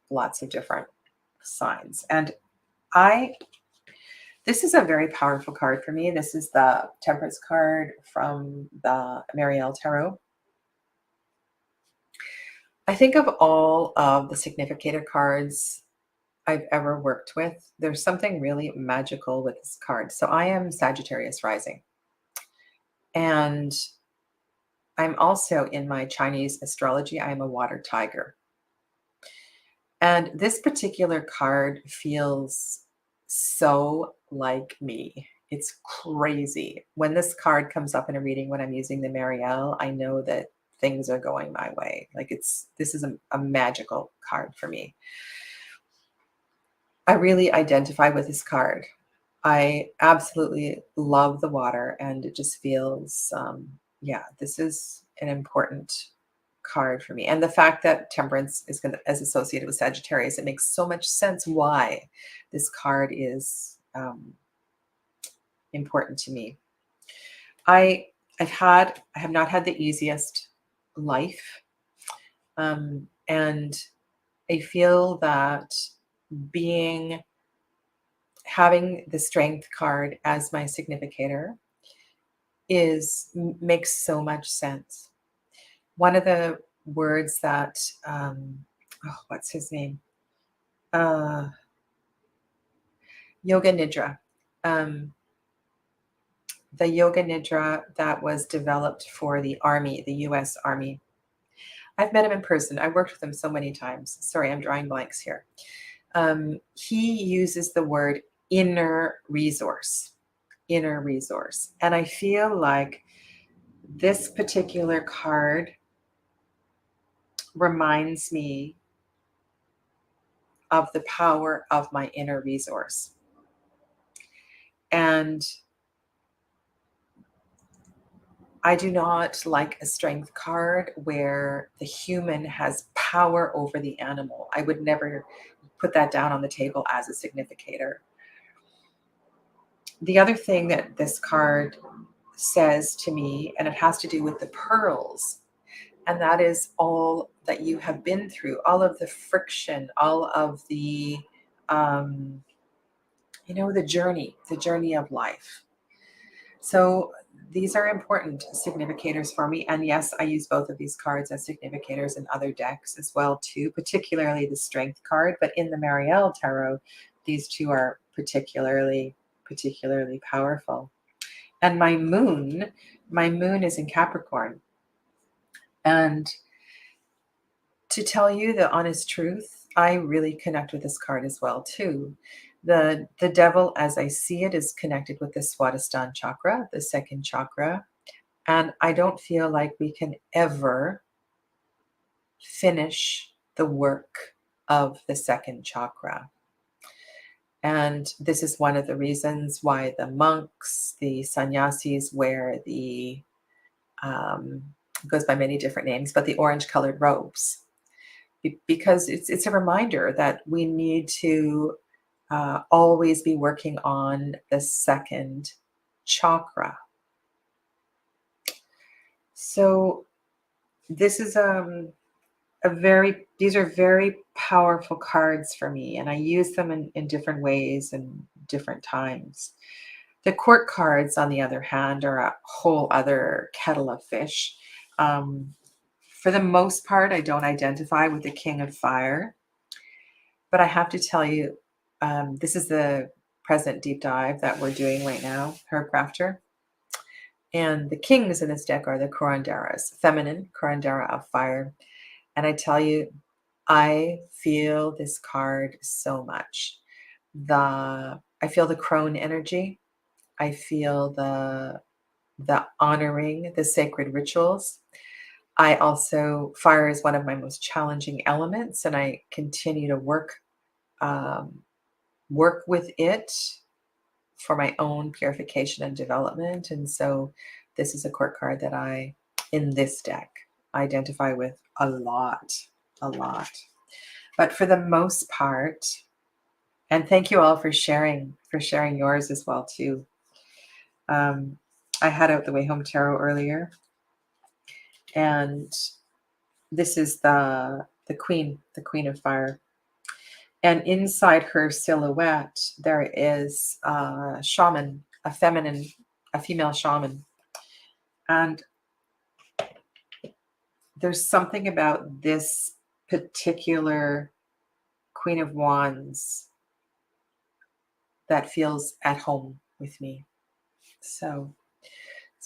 lots of different signs. And this is a very powerful card for me. This is the Temperance card from the Marielle Tarot. I think of all of the significator cards I've ever worked with, there's something really magical with this card. So I am Sagittarius rising. And I'm also, in my Chinese astrology, I am a water tiger. And this particular card feels so like me. It's crazy. When this card comes up in a reading, when I'm using the Marielle, I know that things are going my way. Like this is a magical card for me. I really identify with this card. I absolutely love the water, and it just feels, yeah, this is an important card for me. And the fact that Temperance is associated with Sagittarius, it makes so much sense why this card is important to me. I I have not had the easiest life, and I feel that being having the Strength card as my significator makes so much sense. One of the words that oh, what's his name? Uh, Yoga Nidra. Um, the Yoga Nidra that was developed for the Army, the US Army. I've met him in person. I worked with him so many times. Sorry, I'm drawing blanks here. He uses the word inner resource, inner resource. And I feel like this particular card reminds me of the power of my inner resource. And I do not like a strength card where the human has power over the animal. I would never put that down on the table as a significator. The other thing that this card says to me, and it has to do with the pearls, and that is all that you have been through, all of the friction, all of the, um, the journey of life. So these are important significators for me. And yes, I use both of these cards as significators in other decks as well too, particularly the Strength card. But in the Marielle Tarot, these two are particularly powerful. And my moon is in Capricorn. And to tell you the honest truth, I really connect with this card as well too. The devil, as I see it, is connected with the Swadhisthana chakra, the second chakra. And I don't feel like we can ever finish the work of the second chakra. And this is one of the reasons why the monks, the sannyasis, wear the, goes by many different names, but the orange colored robes. Because it's a reminder that we need to always be working on the second chakra. So this is these are very powerful cards for me, and I use them in different ways and different times. The court cards, on the other hand, are a whole other kettle of fish. For the most part, I don't identify with the King of Fire, but I have to tell you, this is the present deep dive that we're doing right now, Herb Crafter. And the kings in this deck are the Curanderas, feminine Curandera of fire. And I tell you, I feel this card so much. I feel the crone energy. I feel the honoring, the sacred rituals. Fire is one of my most challenging elements, and I continue to work with it for my own purification and development. And so this is a court card that in this deck, identify with a lot, a lot. But for the most part, and thank you all for sharing yours as well too. I had out the Way Home Tarot earlier, and this is the queen of fire. And inside her silhouette, there is a shaman, a female shaman. And there's something about this particular Queen of Wands that feels at home with me. So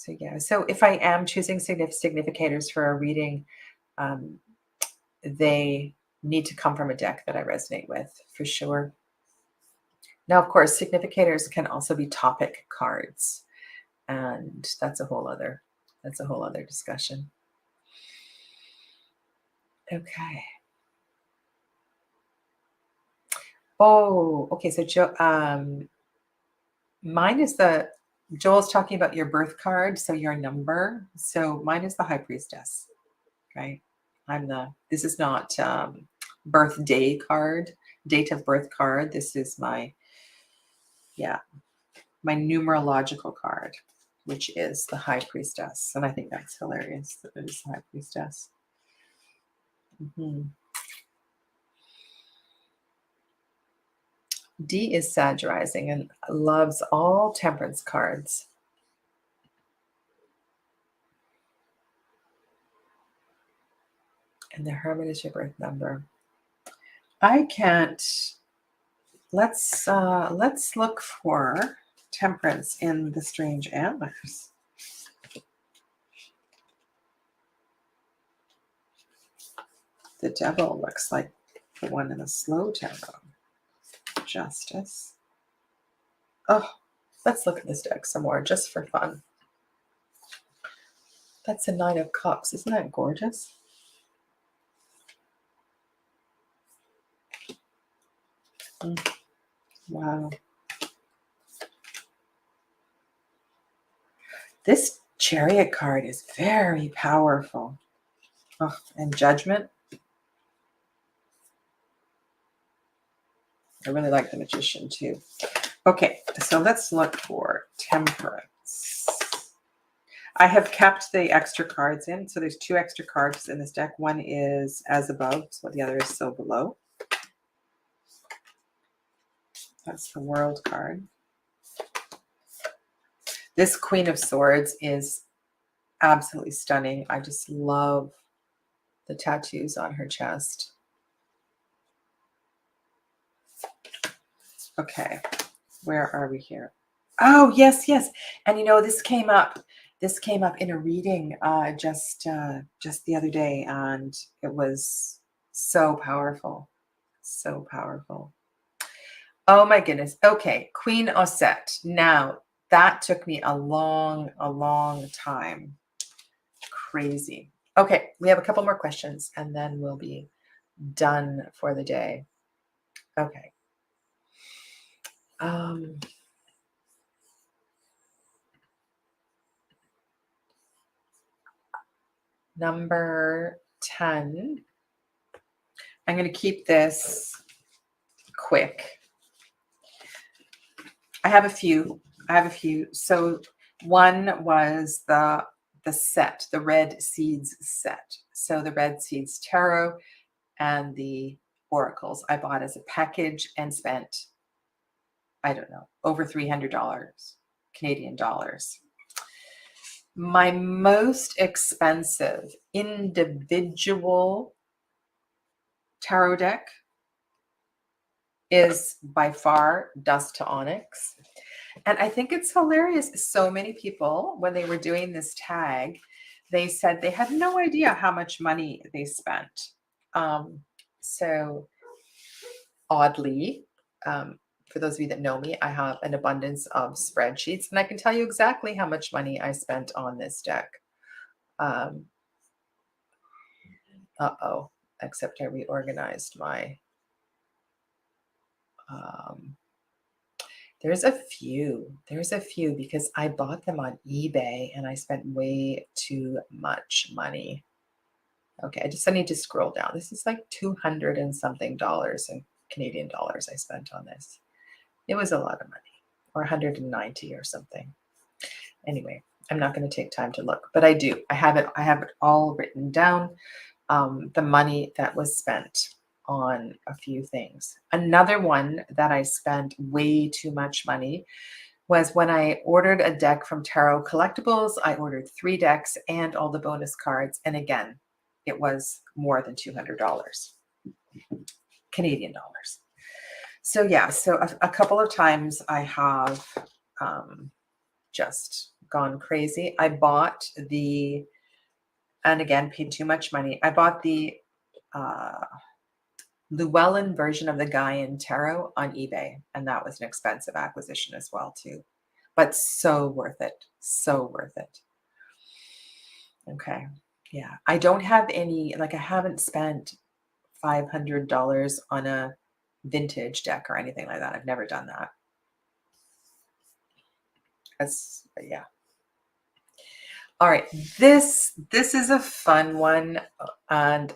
yeah. So if I am choosing significators for a reading, they need to come from a deck that I resonate with, for sure. Now, of course, significators can also be topic cards, and that's a whole other discussion. Okay. Oh, okay. So mine is Joel's talking about your birth card, so your number. So mine is the High Priestess, right? This is not birthday card, date of birth card. This is my numerological card, which is the High Priestess. And I think that's hilarious that it is the High Priestess. D is Sag rising and loves all temperance cards. And the Hermit is your birth number. I can't. Let's look for temperance in the strange antlers. The devil looks like the one in the slow tarot. Justice. Oh, let's look at this deck some more just for fun. That's a 9 of Cups. Isn't that gorgeous? Wow. This Chariot card is very powerful. Oh, and Judgment. I really like the Magician too. Okay, so let's look for Temperance. I have kept the extra cards in. So there's 2 extra cards in this deck. One is as above, so the other is so below. That's the World card. This Queen of Swords is absolutely stunning. I just love the tattoos on her chest. Okay, where are we here? Oh, yes, yes. And you know, this came up in a reading just the other day, and it was so powerful. So powerful. Oh my goodness. Okay, Queen Osset. Now, that took me a long time. Crazy. Okay, we have a couple more questions and then we'll be done for the day. Okay. Number 10. I'm going to keep this quick. I have a few. So one was the set, the Red Seeds set. So the Red Seeds Tarot and the Oracles I bought as a package and spent, I don't know, over $300 Canadian dollars. My most expensive individual tarot deck is by far Dust to Onyx. And I think it's hilarious. So many people, when they were doing this tag, they said they had no idea how much money they spent. So oddly, for those of you that know me, I have an abundance of spreadsheets, and I can tell you exactly how much money I spent on this deck. Except I reorganized my... There's a few because I bought them on eBay and I spent way too much money. Okay, I need to scroll down. This is like $200 and something in Canadian dollars I spent on this. It was a lot of money, or 190 or something. Anyway, I'm not going to take time to look, but I do. I have it all written down. The money that was spent on a few things. Another one that I spent way too much money was when I ordered a deck from Tarot Collectibles. I ordered 3 decks and all the bonus cards. And again, it was more than $200 Canadian dollars. So yeah, so a couple of times I have just gone crazy. I bought and again, paid too much money. I bought the Llewellyn version of the Gaian Tarot on eBay. And that was an expensive acquisition as well, too. But so worth it. So worth it. Okay. Yeah. I don't have any, like, I haven't spent $500 on a vintage deck or anything like that. I've never done that. Yeah. All right. This is a fun one. And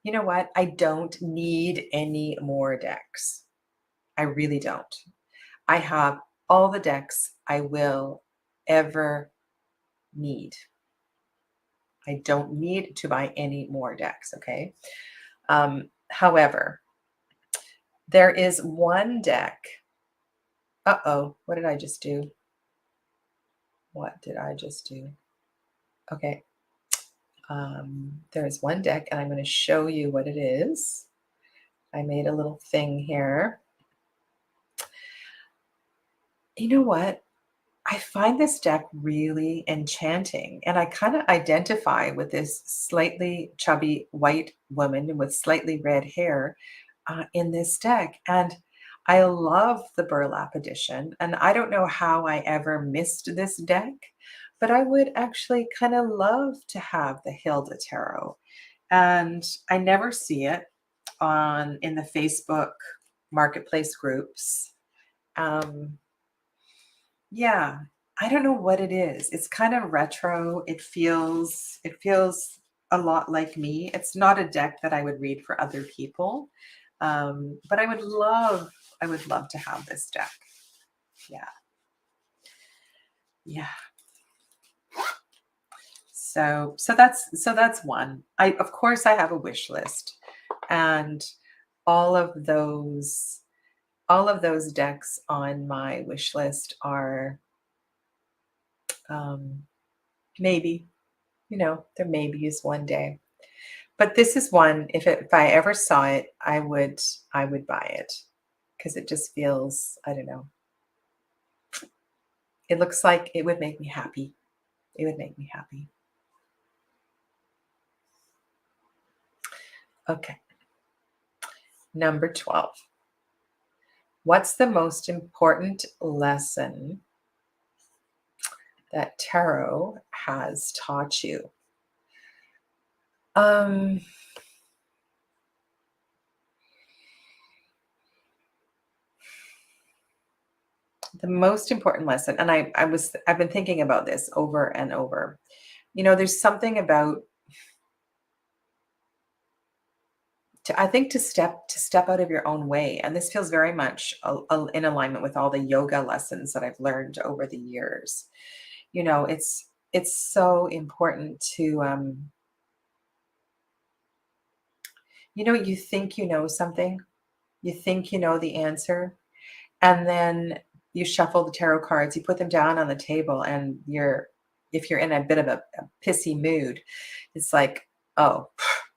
you know what? I don't need any more decks. I really don't. I have all the decks I will ever need. I don't need to buy any more decks, okay? However, there is one deck. Uh-oh, what did I just do? What did I just do? Okay. There is one deck, and I'm going to show you what it is. I made a little thing here. You know what? I find this deck really enchanting, and I kind of identify with this slightly chubby white woman with slightly red hair in this deck. And I love the burlap edition, and I don't know how I ever missed this deck, but I would actually kind of love to have the Hilda Tarot. And I never see it in the Facebook marketplace groups. Yeah, I don't know what it is. It's kind of retro. It feels a lot like me. It's not a deck that I would read for other people. But I would love to have this deck. Yeah. Yeah. So that's one. Of course I have a wish list, and all of those decks on my wish list are maybe, there maybe is one day. But this is one, if I ever saw it, I would buy it, because it just feels, I don't know. It looks like it would make me happy. It would make me happy. Okay. Number 12. What's the most important lesson that tarot has taught you? The most important lesson, and I've been thinking about this over and over. There's something about, I think, to step out of your own way, and this feels very much in alignment with all the yoga lessons that I've learned over the years. It's so important to you think you know something, you think you know the answer, and then you shuffle the tarot cards, you put them down on the table, and if you're in a bit of a pissy mood, it's like, oh,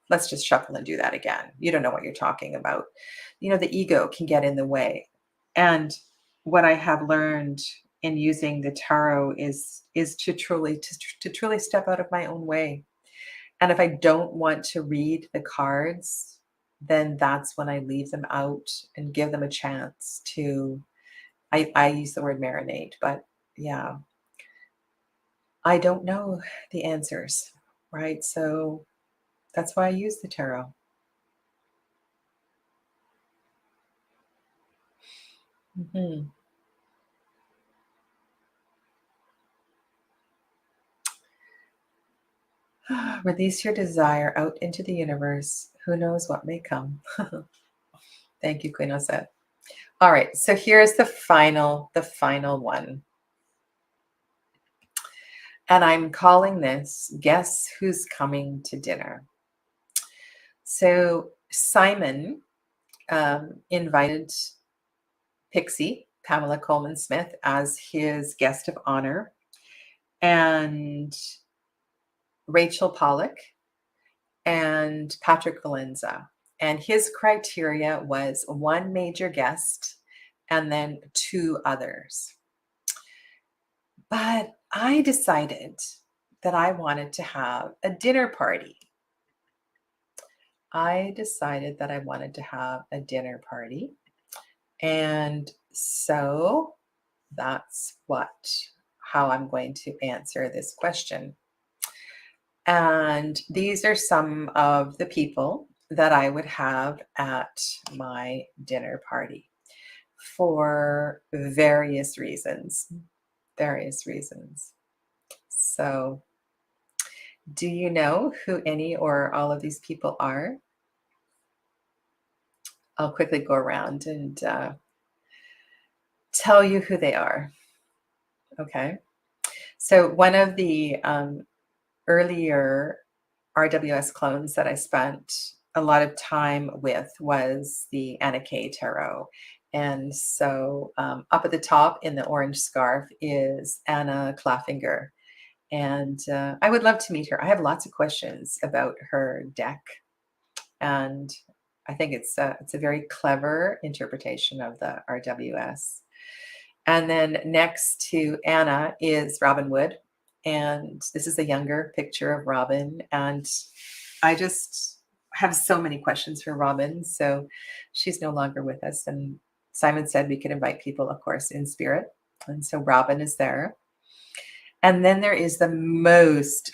let's just shuffle and do that again. You don't know what you're talking about. The ego can get in the way. And what I have learned in using the tarot is to truly step out of my own way. And if I don't want to read the cards, then that's when I leave them out and give them a chance to, I use the word marinate, but yeah, I don't know the answers, right? So that's why I use the tarot. Release your desire out into the universe. Who knows what may come? Thank you, Queen Osset. All right, so here's the final one. And I'm calling this Guess Who's Coming to Dinner. So Simon invited Pixie, Pamela Coleman Smith, as his guest of honor, and Rachel Pollack and Patrick Valenza. And his criteria was one major guest and then two others. But I decided that I wanted to have a dinner party. I decided that I wanted to have a dinner party. And so that's how I'm going to answer this question. And these are some of the people that I would have at my dinner party for various reasons. Various reasons. So, do you know who any or all of these people are? I'll quickly go around and tell you who they are. Okay. So, one of the earlier RWS clones that I spent a lot of time with was the Anna K Tarot. And so up at the top in the orange scarf is Anna Claffinger. And I would love to meet her. I have lots of questions about her deck. And I think it's a very clever interpretation of the RWS. And then next to Anna is Robin Wood. And this is a younger picture of Robin. And I just have so many questions for Robin. So she's no longer with us. And Simon said we could invite people, of course, in spirit. And so Robin is there. And then there is the most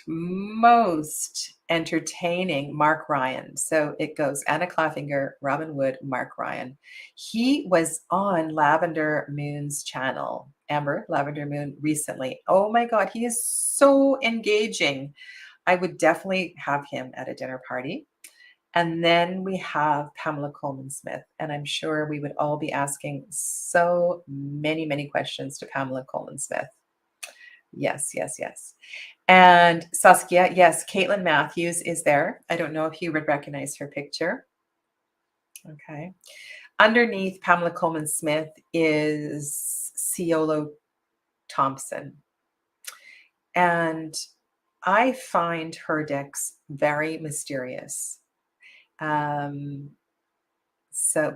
entertaining Mark Ryan. So it goes Anna Claffinger, Robin Wood, Mark Ryan. He was on Lavender Moon's channel, Amber Lavender Moon, recently. Oh my God, he is so engaging. I would definitely have him at a dinner party. And then we have Pamela Coleman Smith. And I'm sure we would all be asking so many questions to Pamela Coleman Smith. Yes. And Saskia, yes, Caitlin Matthews is there. I don't know if you would recognize her picture. Okay. Underneath Pamela Coleman Smith is Ciolo Thompson. And I find her decks very mysterious. So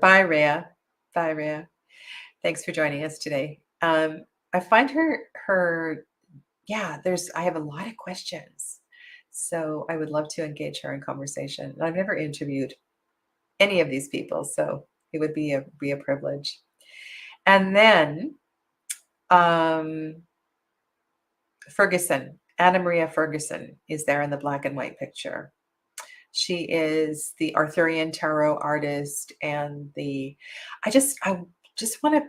bye, Rhea. Bye, Rhea. Thanks for joining us today. I find her I have a lot of questions. So I would love to engage her in conversation. I've never interviewed any of these people, so it would be a privilege. And then Ferguson, Anna Maria Ferguson is there in the black and white picture. She is the Arthurian tarot artist and I just want to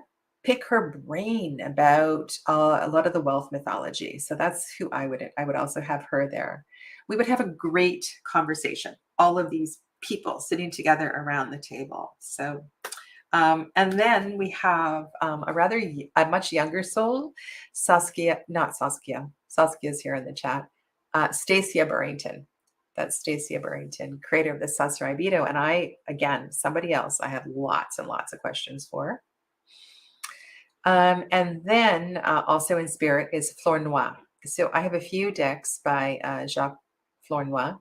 pick her brain about a lot of the wealth mythology. So that's who I would also have her there. We would have a great conversation, all of these people sitting together around the table. So and then we have a much younger soul, Saskia's here in the chat, Stacia Burrington. That's Stacia Burrington, creator of the Sasraibito. And somebody else I have lots and lots of questions for. And then also in spirit is Flournoy. So I have a few decks by Jacques Flournoy.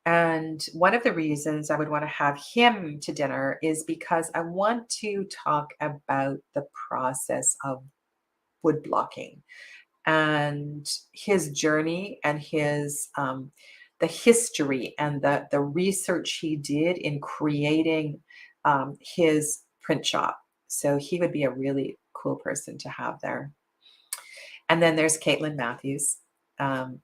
And one of the reasons I would want to have him to dinner is because I want to talk about the process of wood blocking and his journey and his the history and the research he did in creating his print shop. So he would be a really cool person to have there. And then there's Caitlin Matthews. Oh,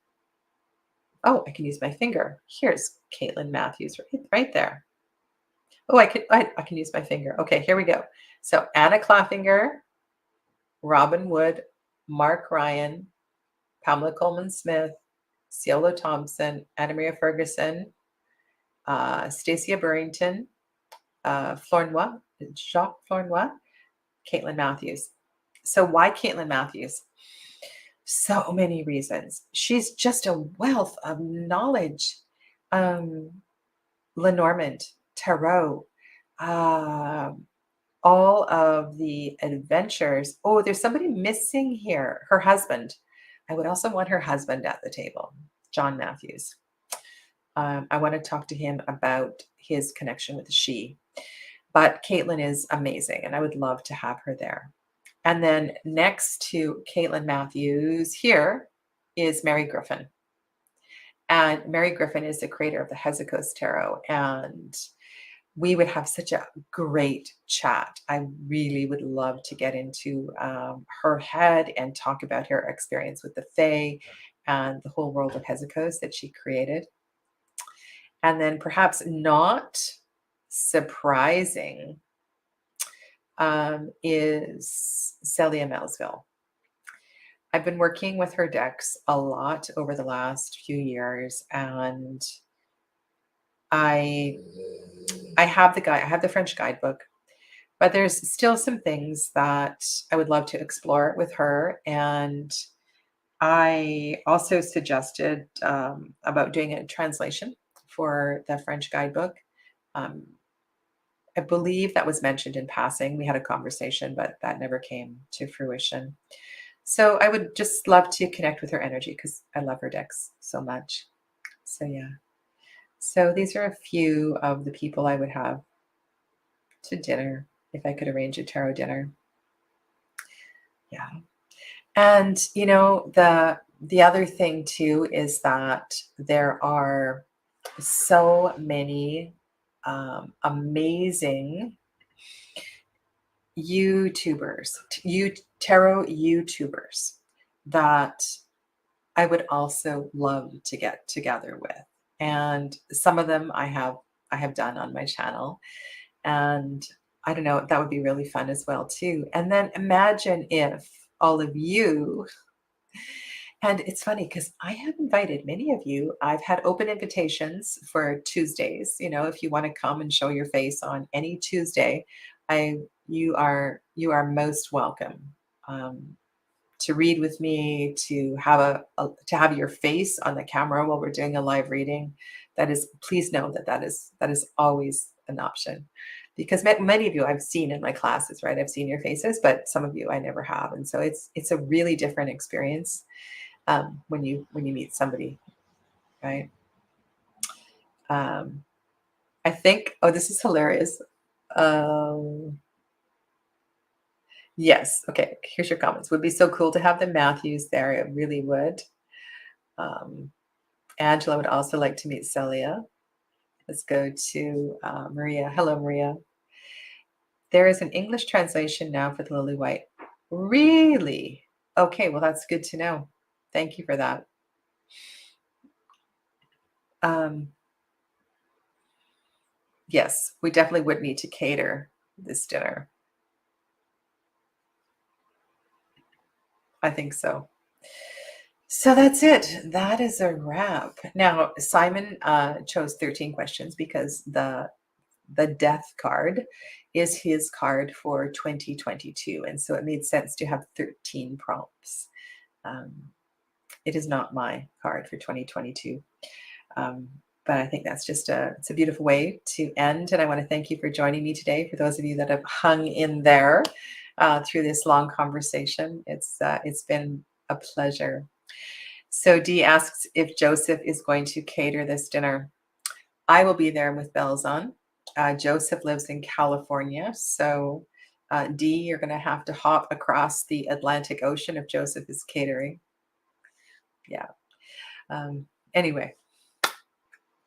I can use my finger. Here's Caitlin Matthews right there. Oh, I can use my finger. Okay, here we go. So Anna Claffinger, Robin Wood, Mark Ryan, Pamela Coleman Smith, Ciolo Thompson, Anna Maria Ferguson, Stacia Burrington, Flournoy, Jacques Flournoy, Caitlin Matthews. So why Caitlin Matthews? So many reasons. She's just a wealth of knowledge. Lenormand, Tarot, all of the adventures. Oh, there's somebody missing here. Her husband. I would also want her husband at the table, John Matthews. I want to talk to him about his connection with the she. But Caitlin is amazing, and I would love to have her there. And then next to Caitlin Matthews here is Mary Griffin. And Mary Griffin is the creator of the Hesychos Tarot. And we would have such a great chat. I really would love to get into her head and talk about her experience with the Fae and the whole world of Hesychos that she created. And then perhaps not surprising is Celia Melville. I've been working with her decks a lot over the last few years, and I have the French guidebook, but there's still some things that I would love to explore with her. And I also suggested about doing a translation for the French guidebook. Um, I believe that was mentioned in passing. We had a conversation, but that never came to fruition. So I would just love to connect with her energy because I love her decks so much. So yeah. So these are a few of the people I would have to dinner if I could arrange a tarot dinner. Yeah. And the other thing too is that there are so many amazing tarot YouTubers that I would also love to get together with. And some of them I have done on my channel. And I don't know, that would be really fun as well too. And then imagine if all of you, and it's funny because I have invited many of you. I've had open invitations for Tuesdays. If you want to come and show your face on any Tuesday, you are most welcome to read with me, to have to have your face on the camera while we're doing a live reading. Please know that is always an option, because many of you I've seen in my classes, right? I've seen your faces, but some of you I never have, and so it's a really different experience when you meet somebody, right? I think, oh, this is hilarious. Yes, okay, here's your comments. Would be so cool to have the Matthews there. It really would. Angela would also like to meet Celia. Let's go to Maria. Hello, Maria. There is an English translation now for the Lily White. Really? Okay, well, that's good to know. Thank you for that. Yes, we definitely would need to cater this dinner. I think so. So that's it. That is a wrap. Now, Simon chose 13 questions because the death card is his card for 2022. And so it made sense to have 13 prompts. It is not my card for 2022. But I think that's it's a beautiful way to end. And I want to thank you for joining me today. For those of you that have hung in there through this long conversation, it's been a pleasure. So Dee asks if Joseph is going to cater this dinner. I will be there with bells on. Joseph lives in California. So Dee, you're going to have to hop across the Atlantic Ocean if Joseph is catering. Yeah. Anyway,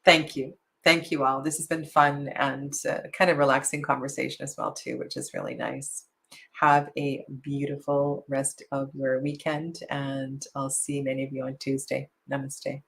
thank you. Thank you all. This has been fun and kind of relaxing conversation as well too, which is really nice. Have a beautiful rest of your weekend, and I'll see many of you on Tuesday. Namaste.